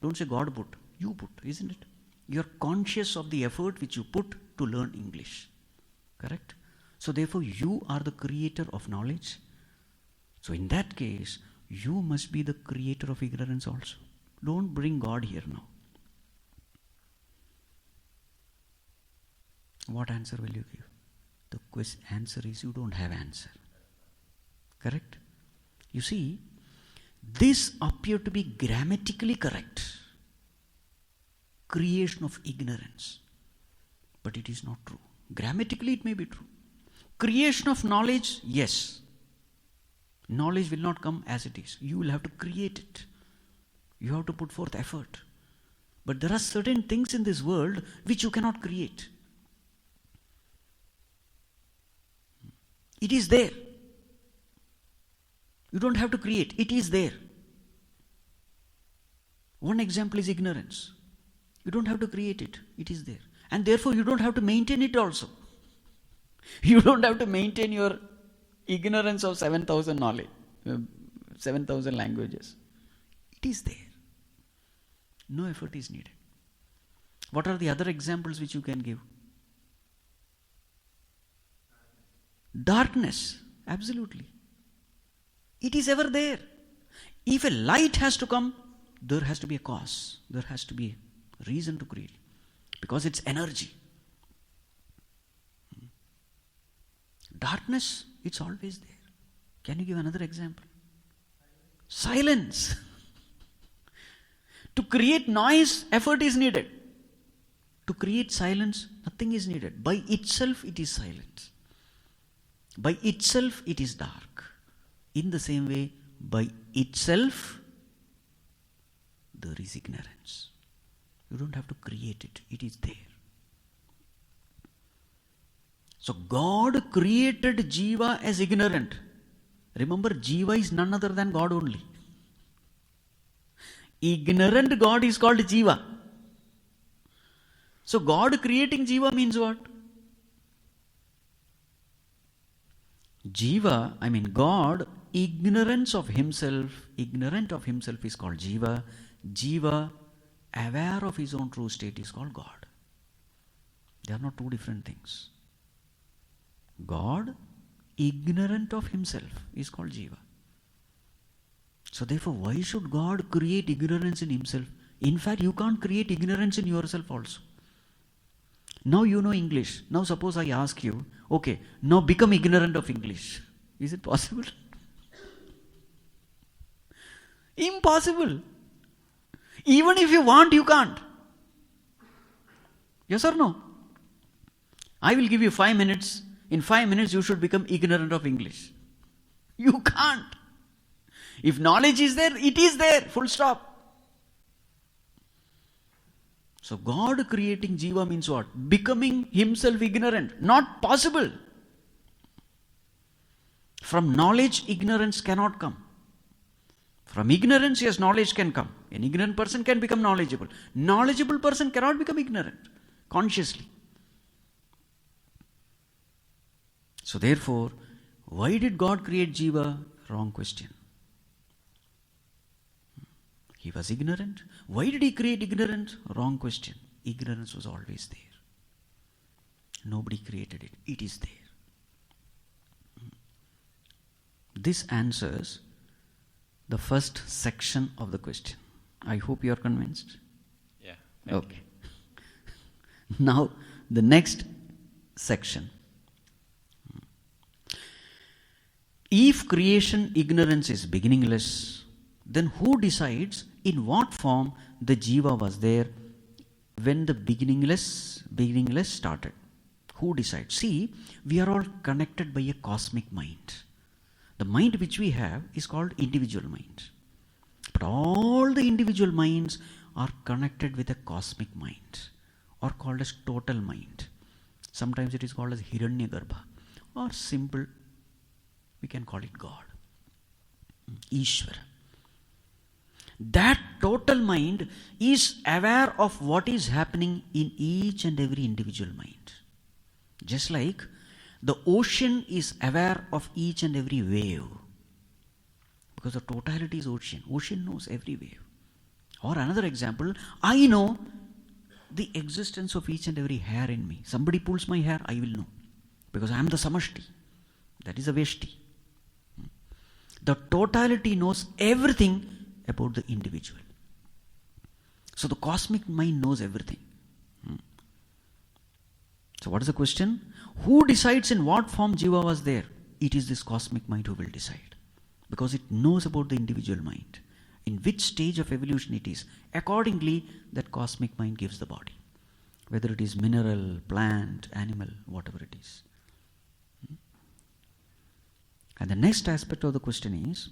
Don't say God put, you put, isn't it? You're conscious of the effort which you put to learn English, correct? So therefore you are the creator of knowledge. So in that case, you must be the creator of ignorance also. Don't bring God here now. What answer will you give? The answer is you don't have answer. Correct? You see, this appear to be grammatically correct. Creation of ignorance. But it is not true. Grammatically it may be true. Creation of knowledge, yes. Knowledge will not come as it is. You will have to create it. You have to put forth effort. But there are certain things in this world which you cannot create. It is there. You don't have to create. It is there. One example is ignorance. You don't have to create it. It is there. And therefore you don't have to maintain it also. You don't have to maintain your ignorance of 7,000 knowledge, 7,000 languages. It is there. No effort is needed. What are the other examples which you can give? Darkness, absolutely. It is ever there. If a light has to come, there has to be a cause. There has to be a reason to create. Because it's energy. Darkness, it's always there. Can you give another example? Silence. To create noise, effort is needed. To create silence, nothing is needed. By itself, it is silent. By itself, it is dark. In the same way, by itself, there is ignorance. You don't have to create it. It is there. So God created Jiva as ignorant. Remember, Jiva is none other than God only. Ignorant God is called Jiva. So God creating Jiva means what? Jiva, God, ignorant of himself is called Jiva. Jiva, aware of his own true state, is called God. They are not two different things. God, ignorant of himself, is called Jiva. So therefore, why should God create ignorance in himself? In fact, you can't create ignorance in yourself also. Now you know English. Now suppose I ask you, okay, now become ignorant of English. Is it possible? Impossible. Even if you want, you can't. Yes or no? I will give you 5 minutes. In 5 minutes, you should become ignorant of English. You can't. If knowledge is there, it is there. Full stop. So God creating Jiva means what? Becoming himself ignorant. Not possible. From knowledge, ignorance cannot come. From ignorance, yes, knowledge can come. An ignorant person can become knowledgeable. Knowledgeable person cannot become ignorant consciously. So therefore, why did God create Jiva? Wrong question. He was ignorant. Why did he create ignorance? Wrong question. Ignorance was always there. Nobody created it. It is there. This answers the first section of the question. I hope you are convinced. Yeah. Okay. Now, the next section. If creation ignorance is beginningless, then who decides in what form the Jiva was there when the beginningless started? Who decides? See, we are all connected by a cosmic mind. The mind which we have is called individual mind. But all the individual minds are connected with a cosmic mind, or called as total mind. Sometimes it is called as Hiranyagarbha, or simple, we can call it God, Ishvara. That total mind is aware of what is happening in each and every individual mind. Just like the ocean is aware of each and every wave. Because the totality is ocean. Ocean knows every wave. Or another example, I know the existence of each and every hair in me. Somebody pulls my hair, I will know. Because I am the samashti. That is a veshti. The totality knows everything about the individual. So the cosmic mind knows everything. So what is the question? Who decides in what form Jiva was there? It is this cosmic mind who will decide. Because it knows about the individual mind. In which stage of evolution it is. Accordingly, that cosmic mind gives the body. Whether it is mineral, plant, animal, whatever it is. And the next aspect of the question is,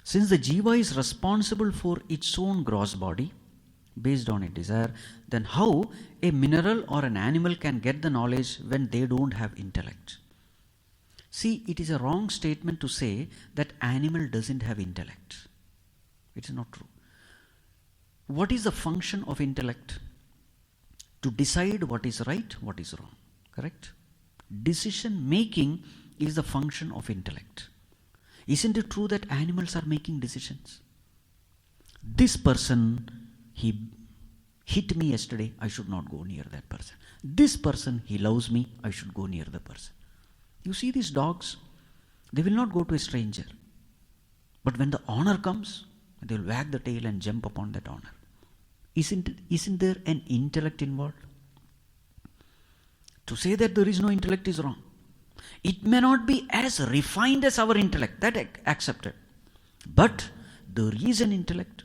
since the Jiva is responsible for its own gross body, based on its desire, then how a mineral or an animal can get the knowledge when they don't have intellect? See, it is a wrong statement to say that animal doesn't have intellect. It is not true. What is the function of intellect? To decide what is right, what is wrong. Correct? Decision making is the function of intellect. Isn't it true that animals are making decisions? This person, he hit me yesterday, I should not go near that person. This person, he loves me, I should go near the person. You see these dogs, they will not go to a stranger. But when the honor comes, they will wag the tail and jump upon that honor. Isn't there an intellect involved? To say that there is no intellect is wrong. It may not be as refined as our intellect, that accepted. But there is an intellect.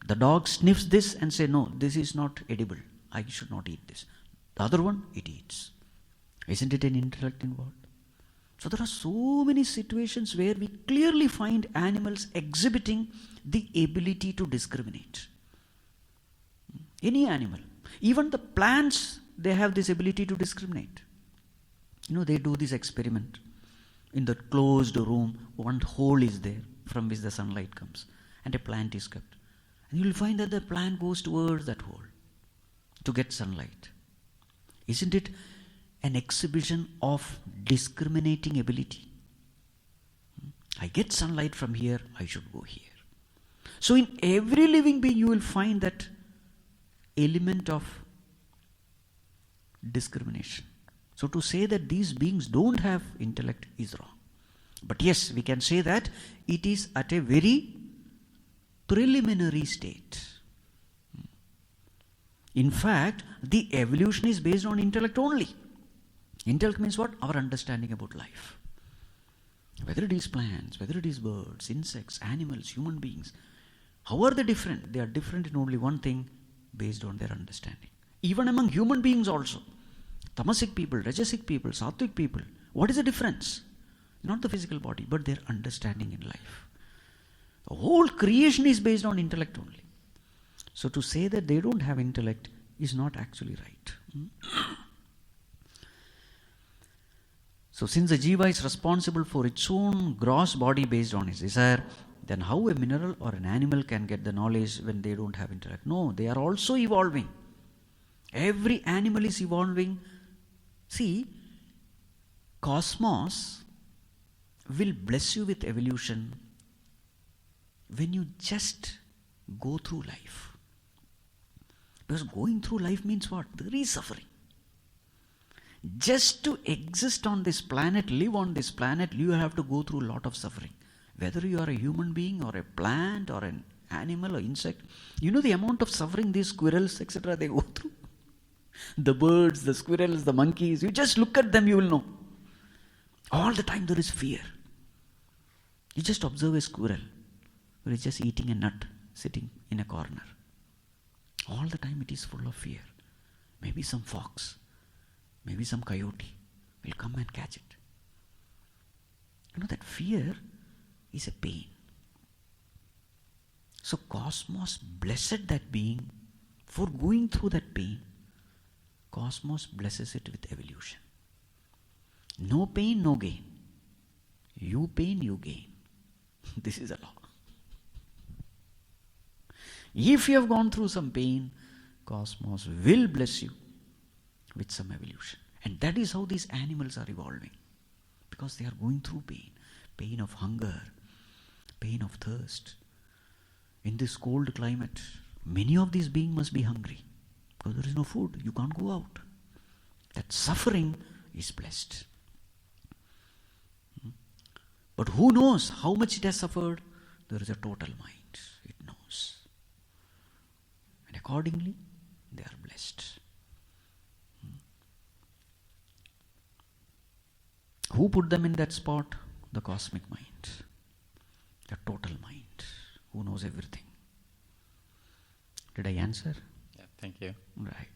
The dog sniffs this and say, no, this is not edible. I should not eat this. The other one, it eats. Isn't it an intellect involved? So there are so many situations where we clearly find animals exhibiting the ability to discriminate. Any animal. Even the plants, they have this ability to discriminate. They do this experiment. In the closed room, one hole is there from which the sunlight comes, and a plant is kept. And you will find that the plant goes towards that hole to get sunlight. Isn't it an exhibition of discriminating ability? I get sunlight from here, I should go here. So in every living being you will find that element of discrimination. So to say that these beings don't have intellect is wrong. But yes, we can say that it is at a very preliminary state. In fact, the evolution is based on intellect only. Intellect means what? Our understanding about life. Whether it is plants, whether it is birds, insects, animals, human beings, how are they different? They are different in only one thing, based on their understanding. Even among human beings also. Tamasic people, Rajasic people, Sattvic people, what is the difference? Not the physical body, but their understanding in life. The whole creation is based on intellect only. So to say that they don't have intellect is not actually right. So since the jiva is responsible for its own gross body based on its desire, then how a mineral or an animal can get the knowledge when they don't have intellect? No, they are also evolving. Every animal is evolving. See, cosmos will bless you with evolution when you just go through life. Because going through life means what? There is suffering. Just to exist on this planet, live on this planet, you have to go through a lot of suffering. Whether you are a human being or a plant or an animal or insect, you know the amount of suffering these squirrels, etc., they go through. The birds, the squirrels, the monkeys, you just look at them, you will know. All the time there is fear. You just observe a squirrel who is just eating a nut, sitting in a corner. All the time it is full of fear. Maybe some fox, maybe some coyote will come and catch it. You know that fear is a pain. So cosmos blessed that being for going through that pain. Cosmos blesses it with evolution. No pain, no gain. You pain, you gain. This is a law. If you have gone through some pain, cosmos will bless you with some evolution. And that is how these animals are evolving. Because they are going through pain. Pain of hunger, pain of thirst. In this cold climate, many of these beings must be hungry. Because there is no food, you can't go out. That suffering is blessed. But who knows how much it has suffered? There is a total mind. It knows. And accordingly, they are blessed. Who put them in that spot? The cosmic mind. The total mind. Who knows everything. Did I answer? Yeah, thank you. Right.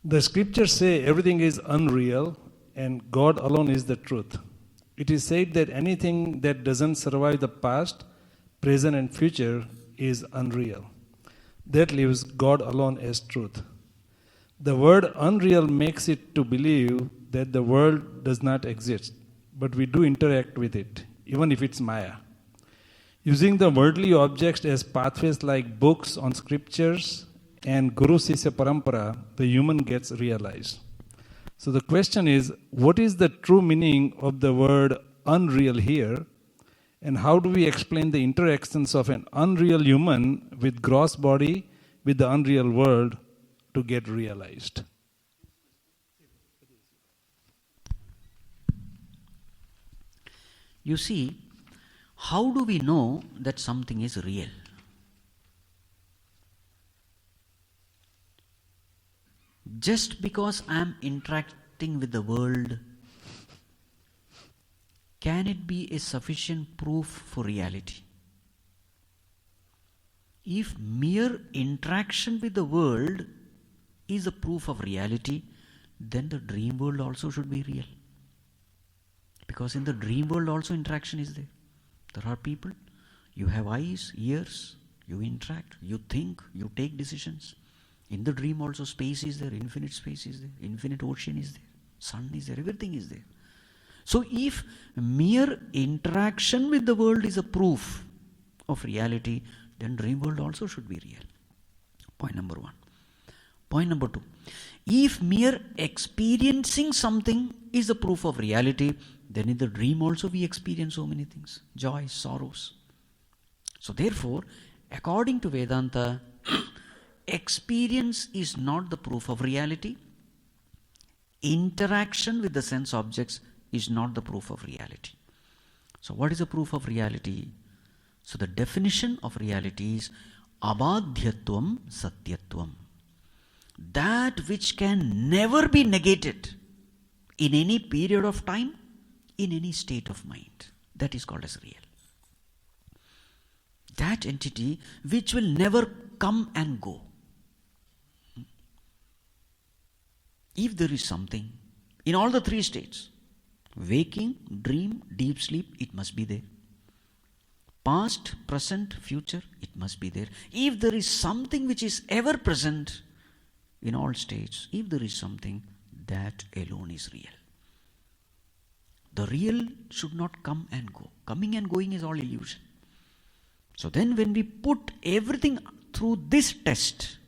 The scriptures say everything is unreal and God alone is the truth. It is said that anything that doesn't survive the past, present and future is unreal. That leaves God alone as truth. The word unreal makes it to believe that the world does not exist, but we do interact with it, even if it's Maya. Using the worldly objects as pathways like books on scriptures and Guru Sisya Parampara, the human gets realized. So the question is, what is the true meaning of the word unreal here? And how do we explain the interactions of an unreal human with gross body with the unreal world to get realized? You see, how do we know that something is real? Just because I am interacting interacting with the world, can it be a sufficient proof for reality? If mere interaction with the world is a proof of reality, then the dream world also should be real. Because in the dream world also interaction is there. There are people, you have eyes, ears, you interact, you think, you take decisions. In the dream also space is there, infinite space is there, infinite ocean is there, sun is there, everything is there. So if mere interaction with the world is a proof of reality, then dream world also should be real. Point number one. Point number two. If mere experiencing something is a proof of reality, then in the dream also we experience so many things. Joys, sorrows. So therefore, according to Vedanta, experience is not the proof of reality. Interaction with the sense objects is not the proof of reality. So what is the proof of reality? So the definition of reality is abadhyatvam satyatvam. That which can never be negated in any period of time, in any state of mind. That is called as real. That entity which will never come and go. If there is something, in all the three states, waking, dream, deep sleep, it must be there. Past, present, future, it must be there. If there is something which is ever present in all states, if there is something, that alone is real. The real should not come and go. Coming and going is all illusion. So then when we put everything through this test,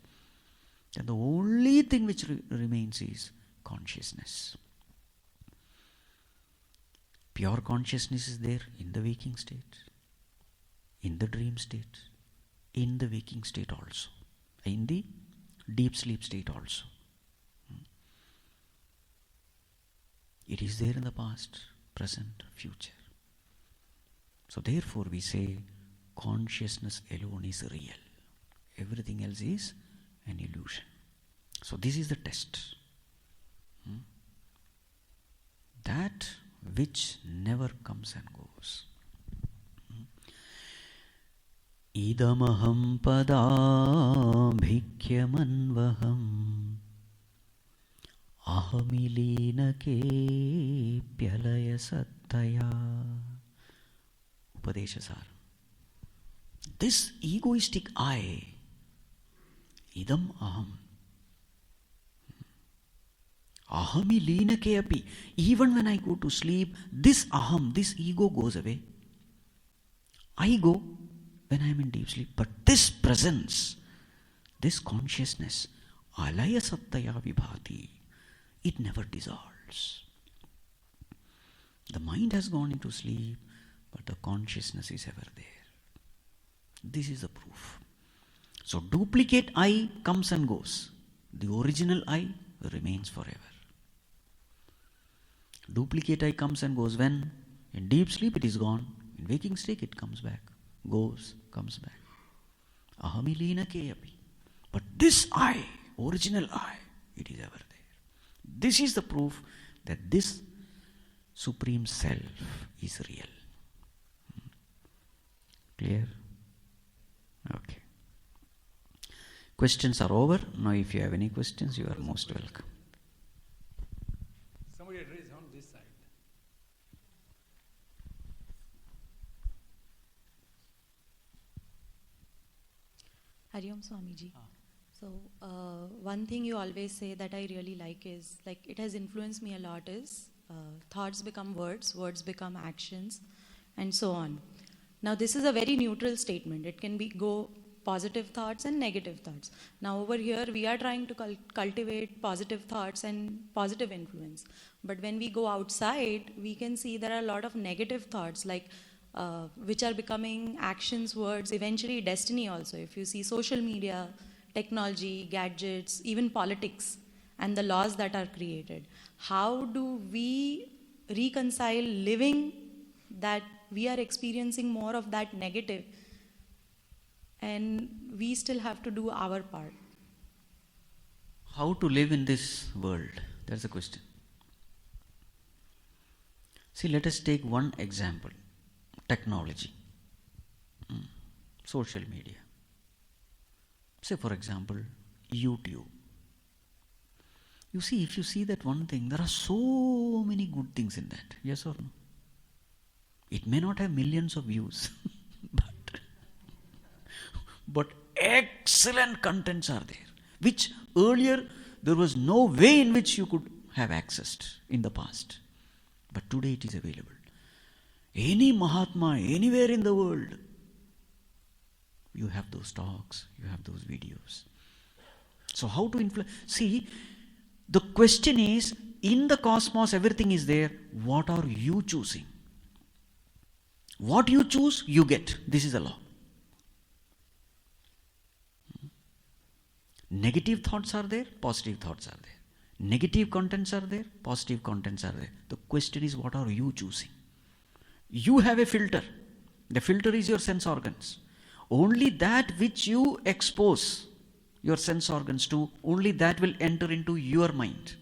then the only thing which remains is consciousness. Pure consciousness is there in the waking state, in the dream state, in the waking state also, in the deep sleep state also. It is there in the past, present, future. So therefore we say consciousness alone is real. Everything else is an illusion. So this is the test. That which never comes and goes. Idamaham padabhikhyamanvaham ahamileenake pyalaya sattaya. Upadeshasar. This egoistic I, idam aham, ahami leenake api. Even when I go to sleep, this aham, this ego goes away. I go when I am in deep sleep. But this presence, this consciousness, alaya sattaya vibhati, it never dissolves. The mind has gone into sleep, but the consciousness is ever there. This is the proof. So duplicate I comes and goes. The original I remains forever. Duplicate I comes and goes when? In deep sleep it is gone. In waking state it comes back. Goes, comes back. Ahamilina ke api. But this I, original I, it is ever there. This is the proof that this Supreme Self is real. Clear? Okay. Questions are over. Now if you have any questions, you are most welcome. Somebody had raised on this side. Hariom Swamiji. So one thing you always say that I really like is, like, it has influenced me a lot is thoughts become words, words become actions, and so on. Now this is a very neutral statement. It can be go positive thoughts and negative thoughts. Now over here we are trying to cultivate positive thoughts and positive influence. But when we go outside, we can see there are a lot of negative thoughts, like which are becoming actions, words, eventually destiny also. If you see social media, technology, gadgets, even politics, and the laws that are created. How do we reconcile living that we are experiencing more of that negative and we still have to do our part? How to live in this world? That's the question. See, let us take one example. Technology. Social media. Say, for example, YouTube. You see, if you see that one thing, there are so many good things in that. Yes or no? It may not have millions of views, but excellent contents are there, which earlier there was no way in which you could have accessed in the past. But today it is available. Any Mahatma, anywhere in the world, you have those talks, you have those videos. So how to influence? See, the question is, in the cosmos everything is there, what are you choosing? What you choose, you get. This is the law. Negative thoughts are there, positive thoughts are there. Negative contents are there, positive contents are there. The question is, what are you choosing? You have a filter. The filter is your sense organs. Only that which you expose your sense organs to, only that will enter into your mind.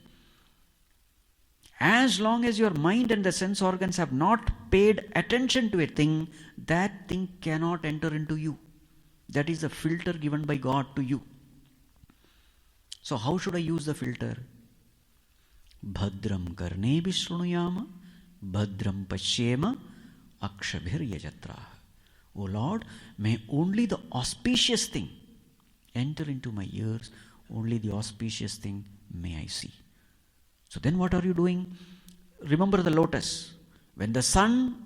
As long as your mind and the sense organs have not paid attention to a thing, that thing cannot enter into you. That is the filter given by God to you. So how should I use the filter? Bhadram karne vishrunuyama, bhadram pashyema, akshabhir yajatra. O Lord, may only the auspicious thing enter into my ears, only the auspicious thing may I see. So then what are you doing? Remember the lotus. When the sun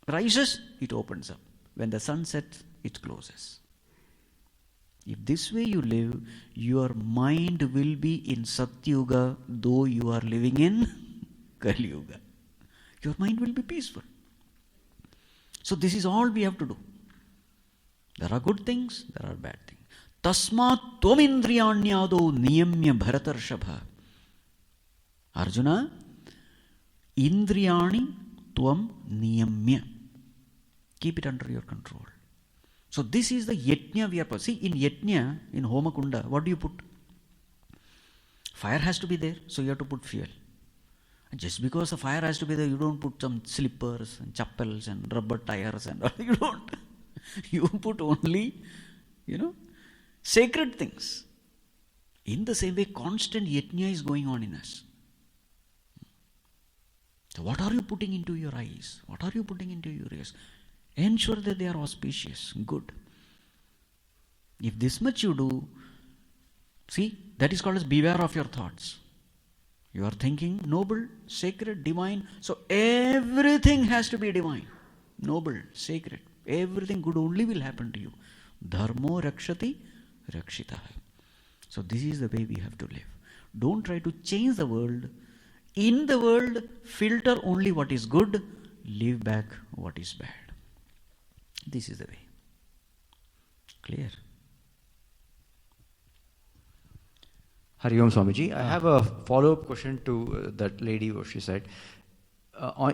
rises, it opens up. When the sun sets, it closes. If this way you live, your mind will be in Satyuga, though you are living in Kali Yuga. Your mind will be peaceful. So this is all we have to do. There are good things, there are bad things. Tasmat tvamindriyanyado niyamya bharatarshabha. Arjuna, indriyani tvam niyamya. Keep it under your control. So this is the yajna we are. See, in yajna, in Homakunda, what do you put? Fire has to be there, so you have to put fuel. And just because the fire has to be there, you don't put some slippers and chappals and rubber tires and all. You don't. You put only, sacred things. In the same way, constant yajna is going on in us. So what are you putting into your eyes? What are you putting into your ears? Ensure that they are auspicious, good. If this much you do, see, that is called as beware of your thoughts. You are thinking noble, sacred, divine. So everything has to be divine, noble, sacred. Everything good only will happen to you. Dharmo rakshati rakshitah. So this is the way we have to live. Don't try to change the world. In the world, filter only what is good, leave back what is bad. This is the way. Clear? Hari Om Swamiji. I have a follow-up question to that lady what she said.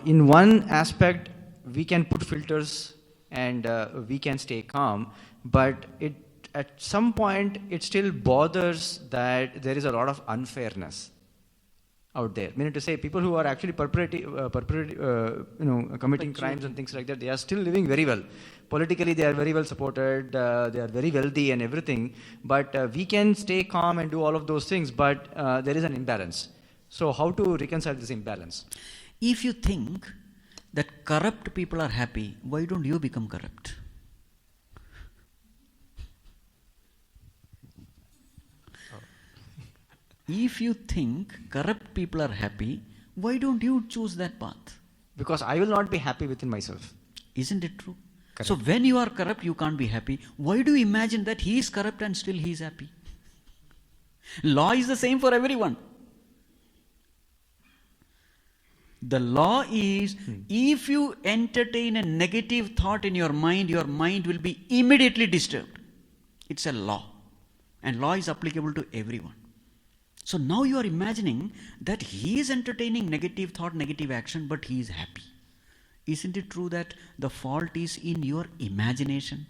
In one aspect, we can put filters and we can stay calm, but at some point it still bothers that there is a lot of unfairness out there. Meaning to say, people who are actually committing crimes and things like that, they are still living very well. Politically, they are very well supported, they are very wealthy and everything, but we can stay calm and do all of those things, but there is an imbalance. So how to reconcile this imbalance? If you think that corrupt people are happy, why don't you become corrupt? If you think corrupt people are happy, why don't you choose that path? Because I will not be happy within myself. Isn't it true? Correct. So when you are corrupt, you can't be happy. Why do you imagine that he is corrupt and still he is happy? Law is the same for everyone. The law is, if you entertain a negative thought in your mind will be immediately disturbed. It's a law. And law is applicable to everyone. So now you are imagining that he is entertaining negative thought, negative action, but he is happy. Isn't it true that the fault is in your imagination?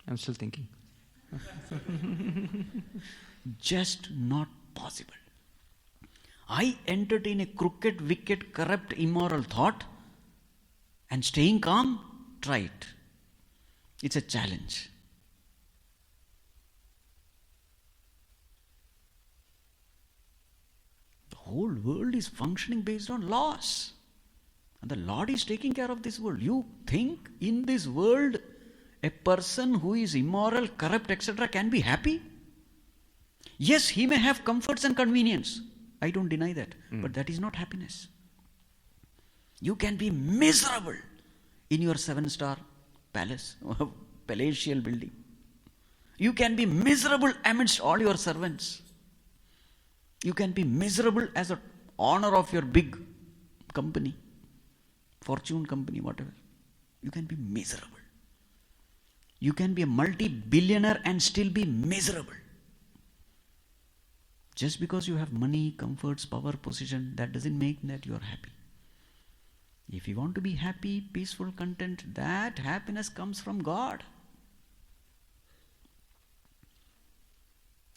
I'm still thinking. Just not possible. I entertain a crooked, wicked, corrupt, immoral thought and staying calm, try it. It's a challenge. The whole world is functioning based on laws. And the Lord is taking care of this world. You think in this world a person who is immoral, corrupt, etc. can be happy? Yes, he may have comforts and convenience. I don't deny that. But that is not happiness. You can be miserable in your 7-star palace or palatial building. You can be miserable amidst all your servants. You can be miserable as an owner of your big company, fortune company, whatever. You can be miserable. You can be a multi-billionaire and still be miserable. Just because you have money, comforts, power, position, that doesn't make that you are happy. If you want to be happy, peaceful, content, that happiness comes from God.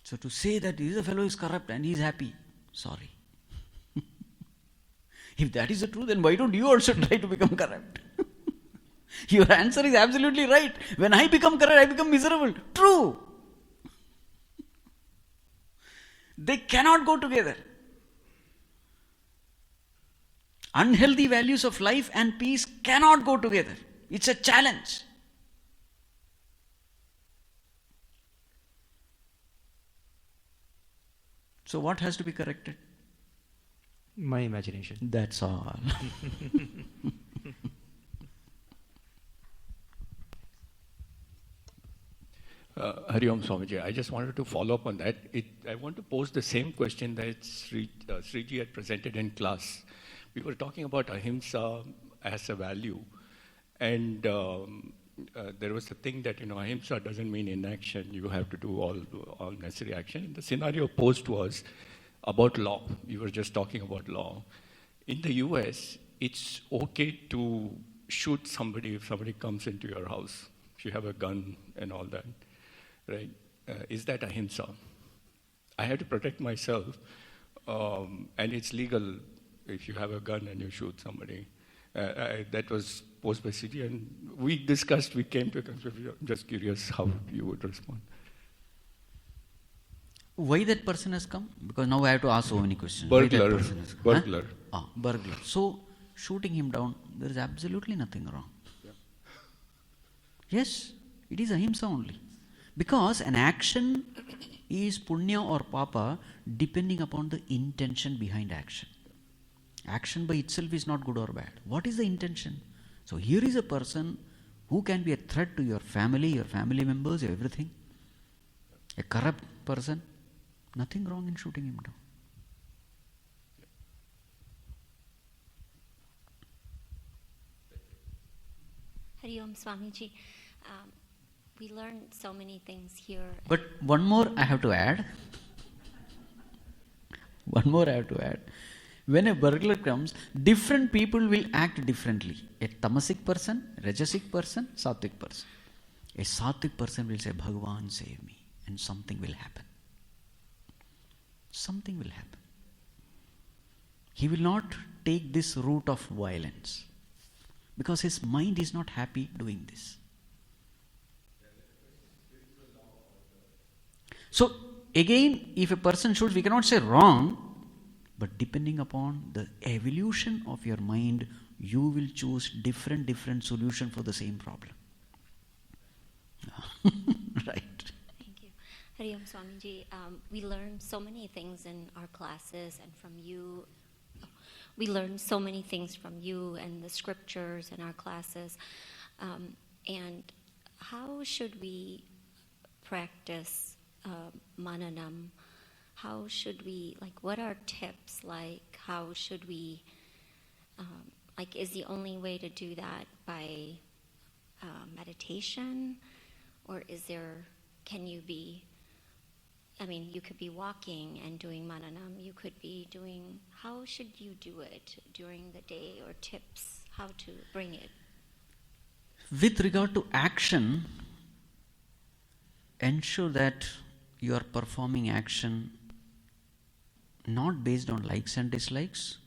So to say that this fellow is corrupt and he is happy, sorry. If that is the truth, then why don't you also try to become corrupt? Your answer is absolutely right. When I become corrupt, I become miserable. True. They cannot go together. Unhealthy values of life and peace cannot go together. It's a challenge. So what has to be corrected? My imagination. That's all. Hari Om Swamiji, I just wanted to follow up on that. I want to pose the same question that Sriji had presented in class. We were talking about ahimsa as a value, and there was a thing that, ahimsa doesn't mean inaction. You have to do all necessary action. The scenario posed was about law. You were just talking about law. In the US, it's okay to shoot somebody if somebody comes into your house, if you have a gun and all that. Right? Is that ahimsa? I have to protect myself, and it's legal if you have a gun and you shoot somebody. That was posed by Siti, and we discussed, we came to a conclusion. I'm just curious how you would respond. Why that person has come? Because now I have to ask so many questions. Burglar. Burglar. Huh? Burglar. So, shooting him down, there is absolutely nothing wrong. Yeah. Yes, it is ahimsa only. Because an action is punya or papa depending upon the intention behind action. Action by itself is not good or bad. What is the intention? So here is a person who can be a threat to your family members, everything. A corrupt person, nothing wrong in shooting him down. Hari Om Swamiji. We learned so many things here. But one more I have to add. When a burglar comes, different people will act differently. A tamasic person, rajasic person, sattvic person. A sattvic person will say, Bhagavan save me, and something will happen. Something will happen. He will not take this route of violence because his mind is not happy doing this. So, again, if a person shoots, we cannot say wrong, but depending upon the evolution of your mind, you will choose different solution for the same problem. Right. Thank you. Hari Om Swamiji, we learned so many things in our classes and from you. We learned so many things from you and the scriptures in our classes. And how should we practice mananam? How should we, what are tips? How should we, is the only way to do that by meditation? Or you could be walking and doing mananam. You could be doing, how should you do it during the day, or tips, how to bring it? With regard to action, ensure that you are performing action not based on likes and dislikes,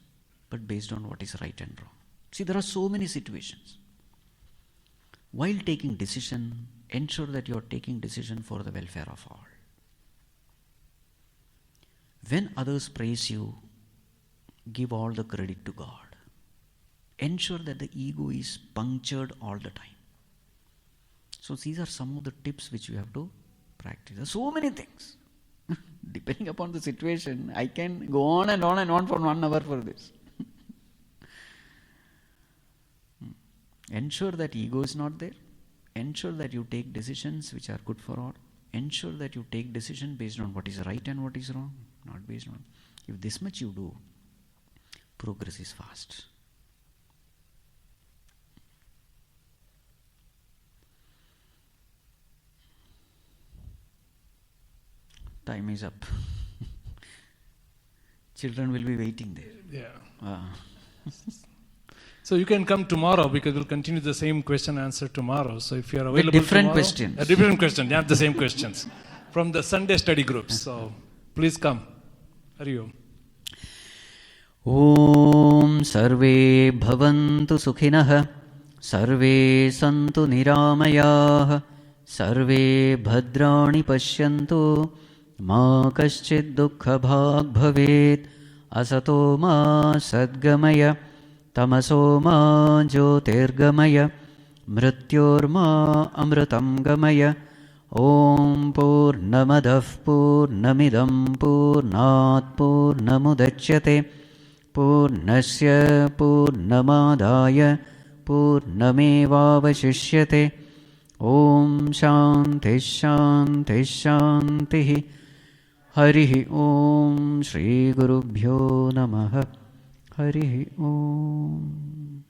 but based on what is right and wrong. See, there are so many situations. While taking decision, ensure that you are taking decision for the welfare of all. When others praise you, give all the credit to God. Ensure that the ego is punctured all the time. So these are some of the tips which you have to practice. There are so many things. Depending upon the situation, I can go on and on and on for 1 hour for this. Ensure that ego is not there. Ensure that you take decisions which are good for all. Ensure that you take decision based on what is right and what is wrong, not based on. If this much you do, progress is fast. Time is up. Children will be waiting there. Yeah. So you can come tomorrow because we'll continue the same question answer tomorrow. So if you are available with different tomorrow, questions. A different question, not the same questions. From the Sunday study groups. So please come. Hari Om. Om Sarve Bhavantu Sukhinah Sarve Santu Niramayah Sarve Bhadrani Pashyantu Ma Kaschid Dukkha Bhag Bhavet Asato Ma Sadgamaya Tamaso Ma Jyotirgamaya Mrityor Ma Amritam Gamaya Om Purnamadav Purnamidam Purnat Purnamudachyate Purnasya Purnamadaya Purnamevavashishyate Om Shanti Shanti Shanti Harihi Om Shri Gurubhyo Namaha Harihi Om.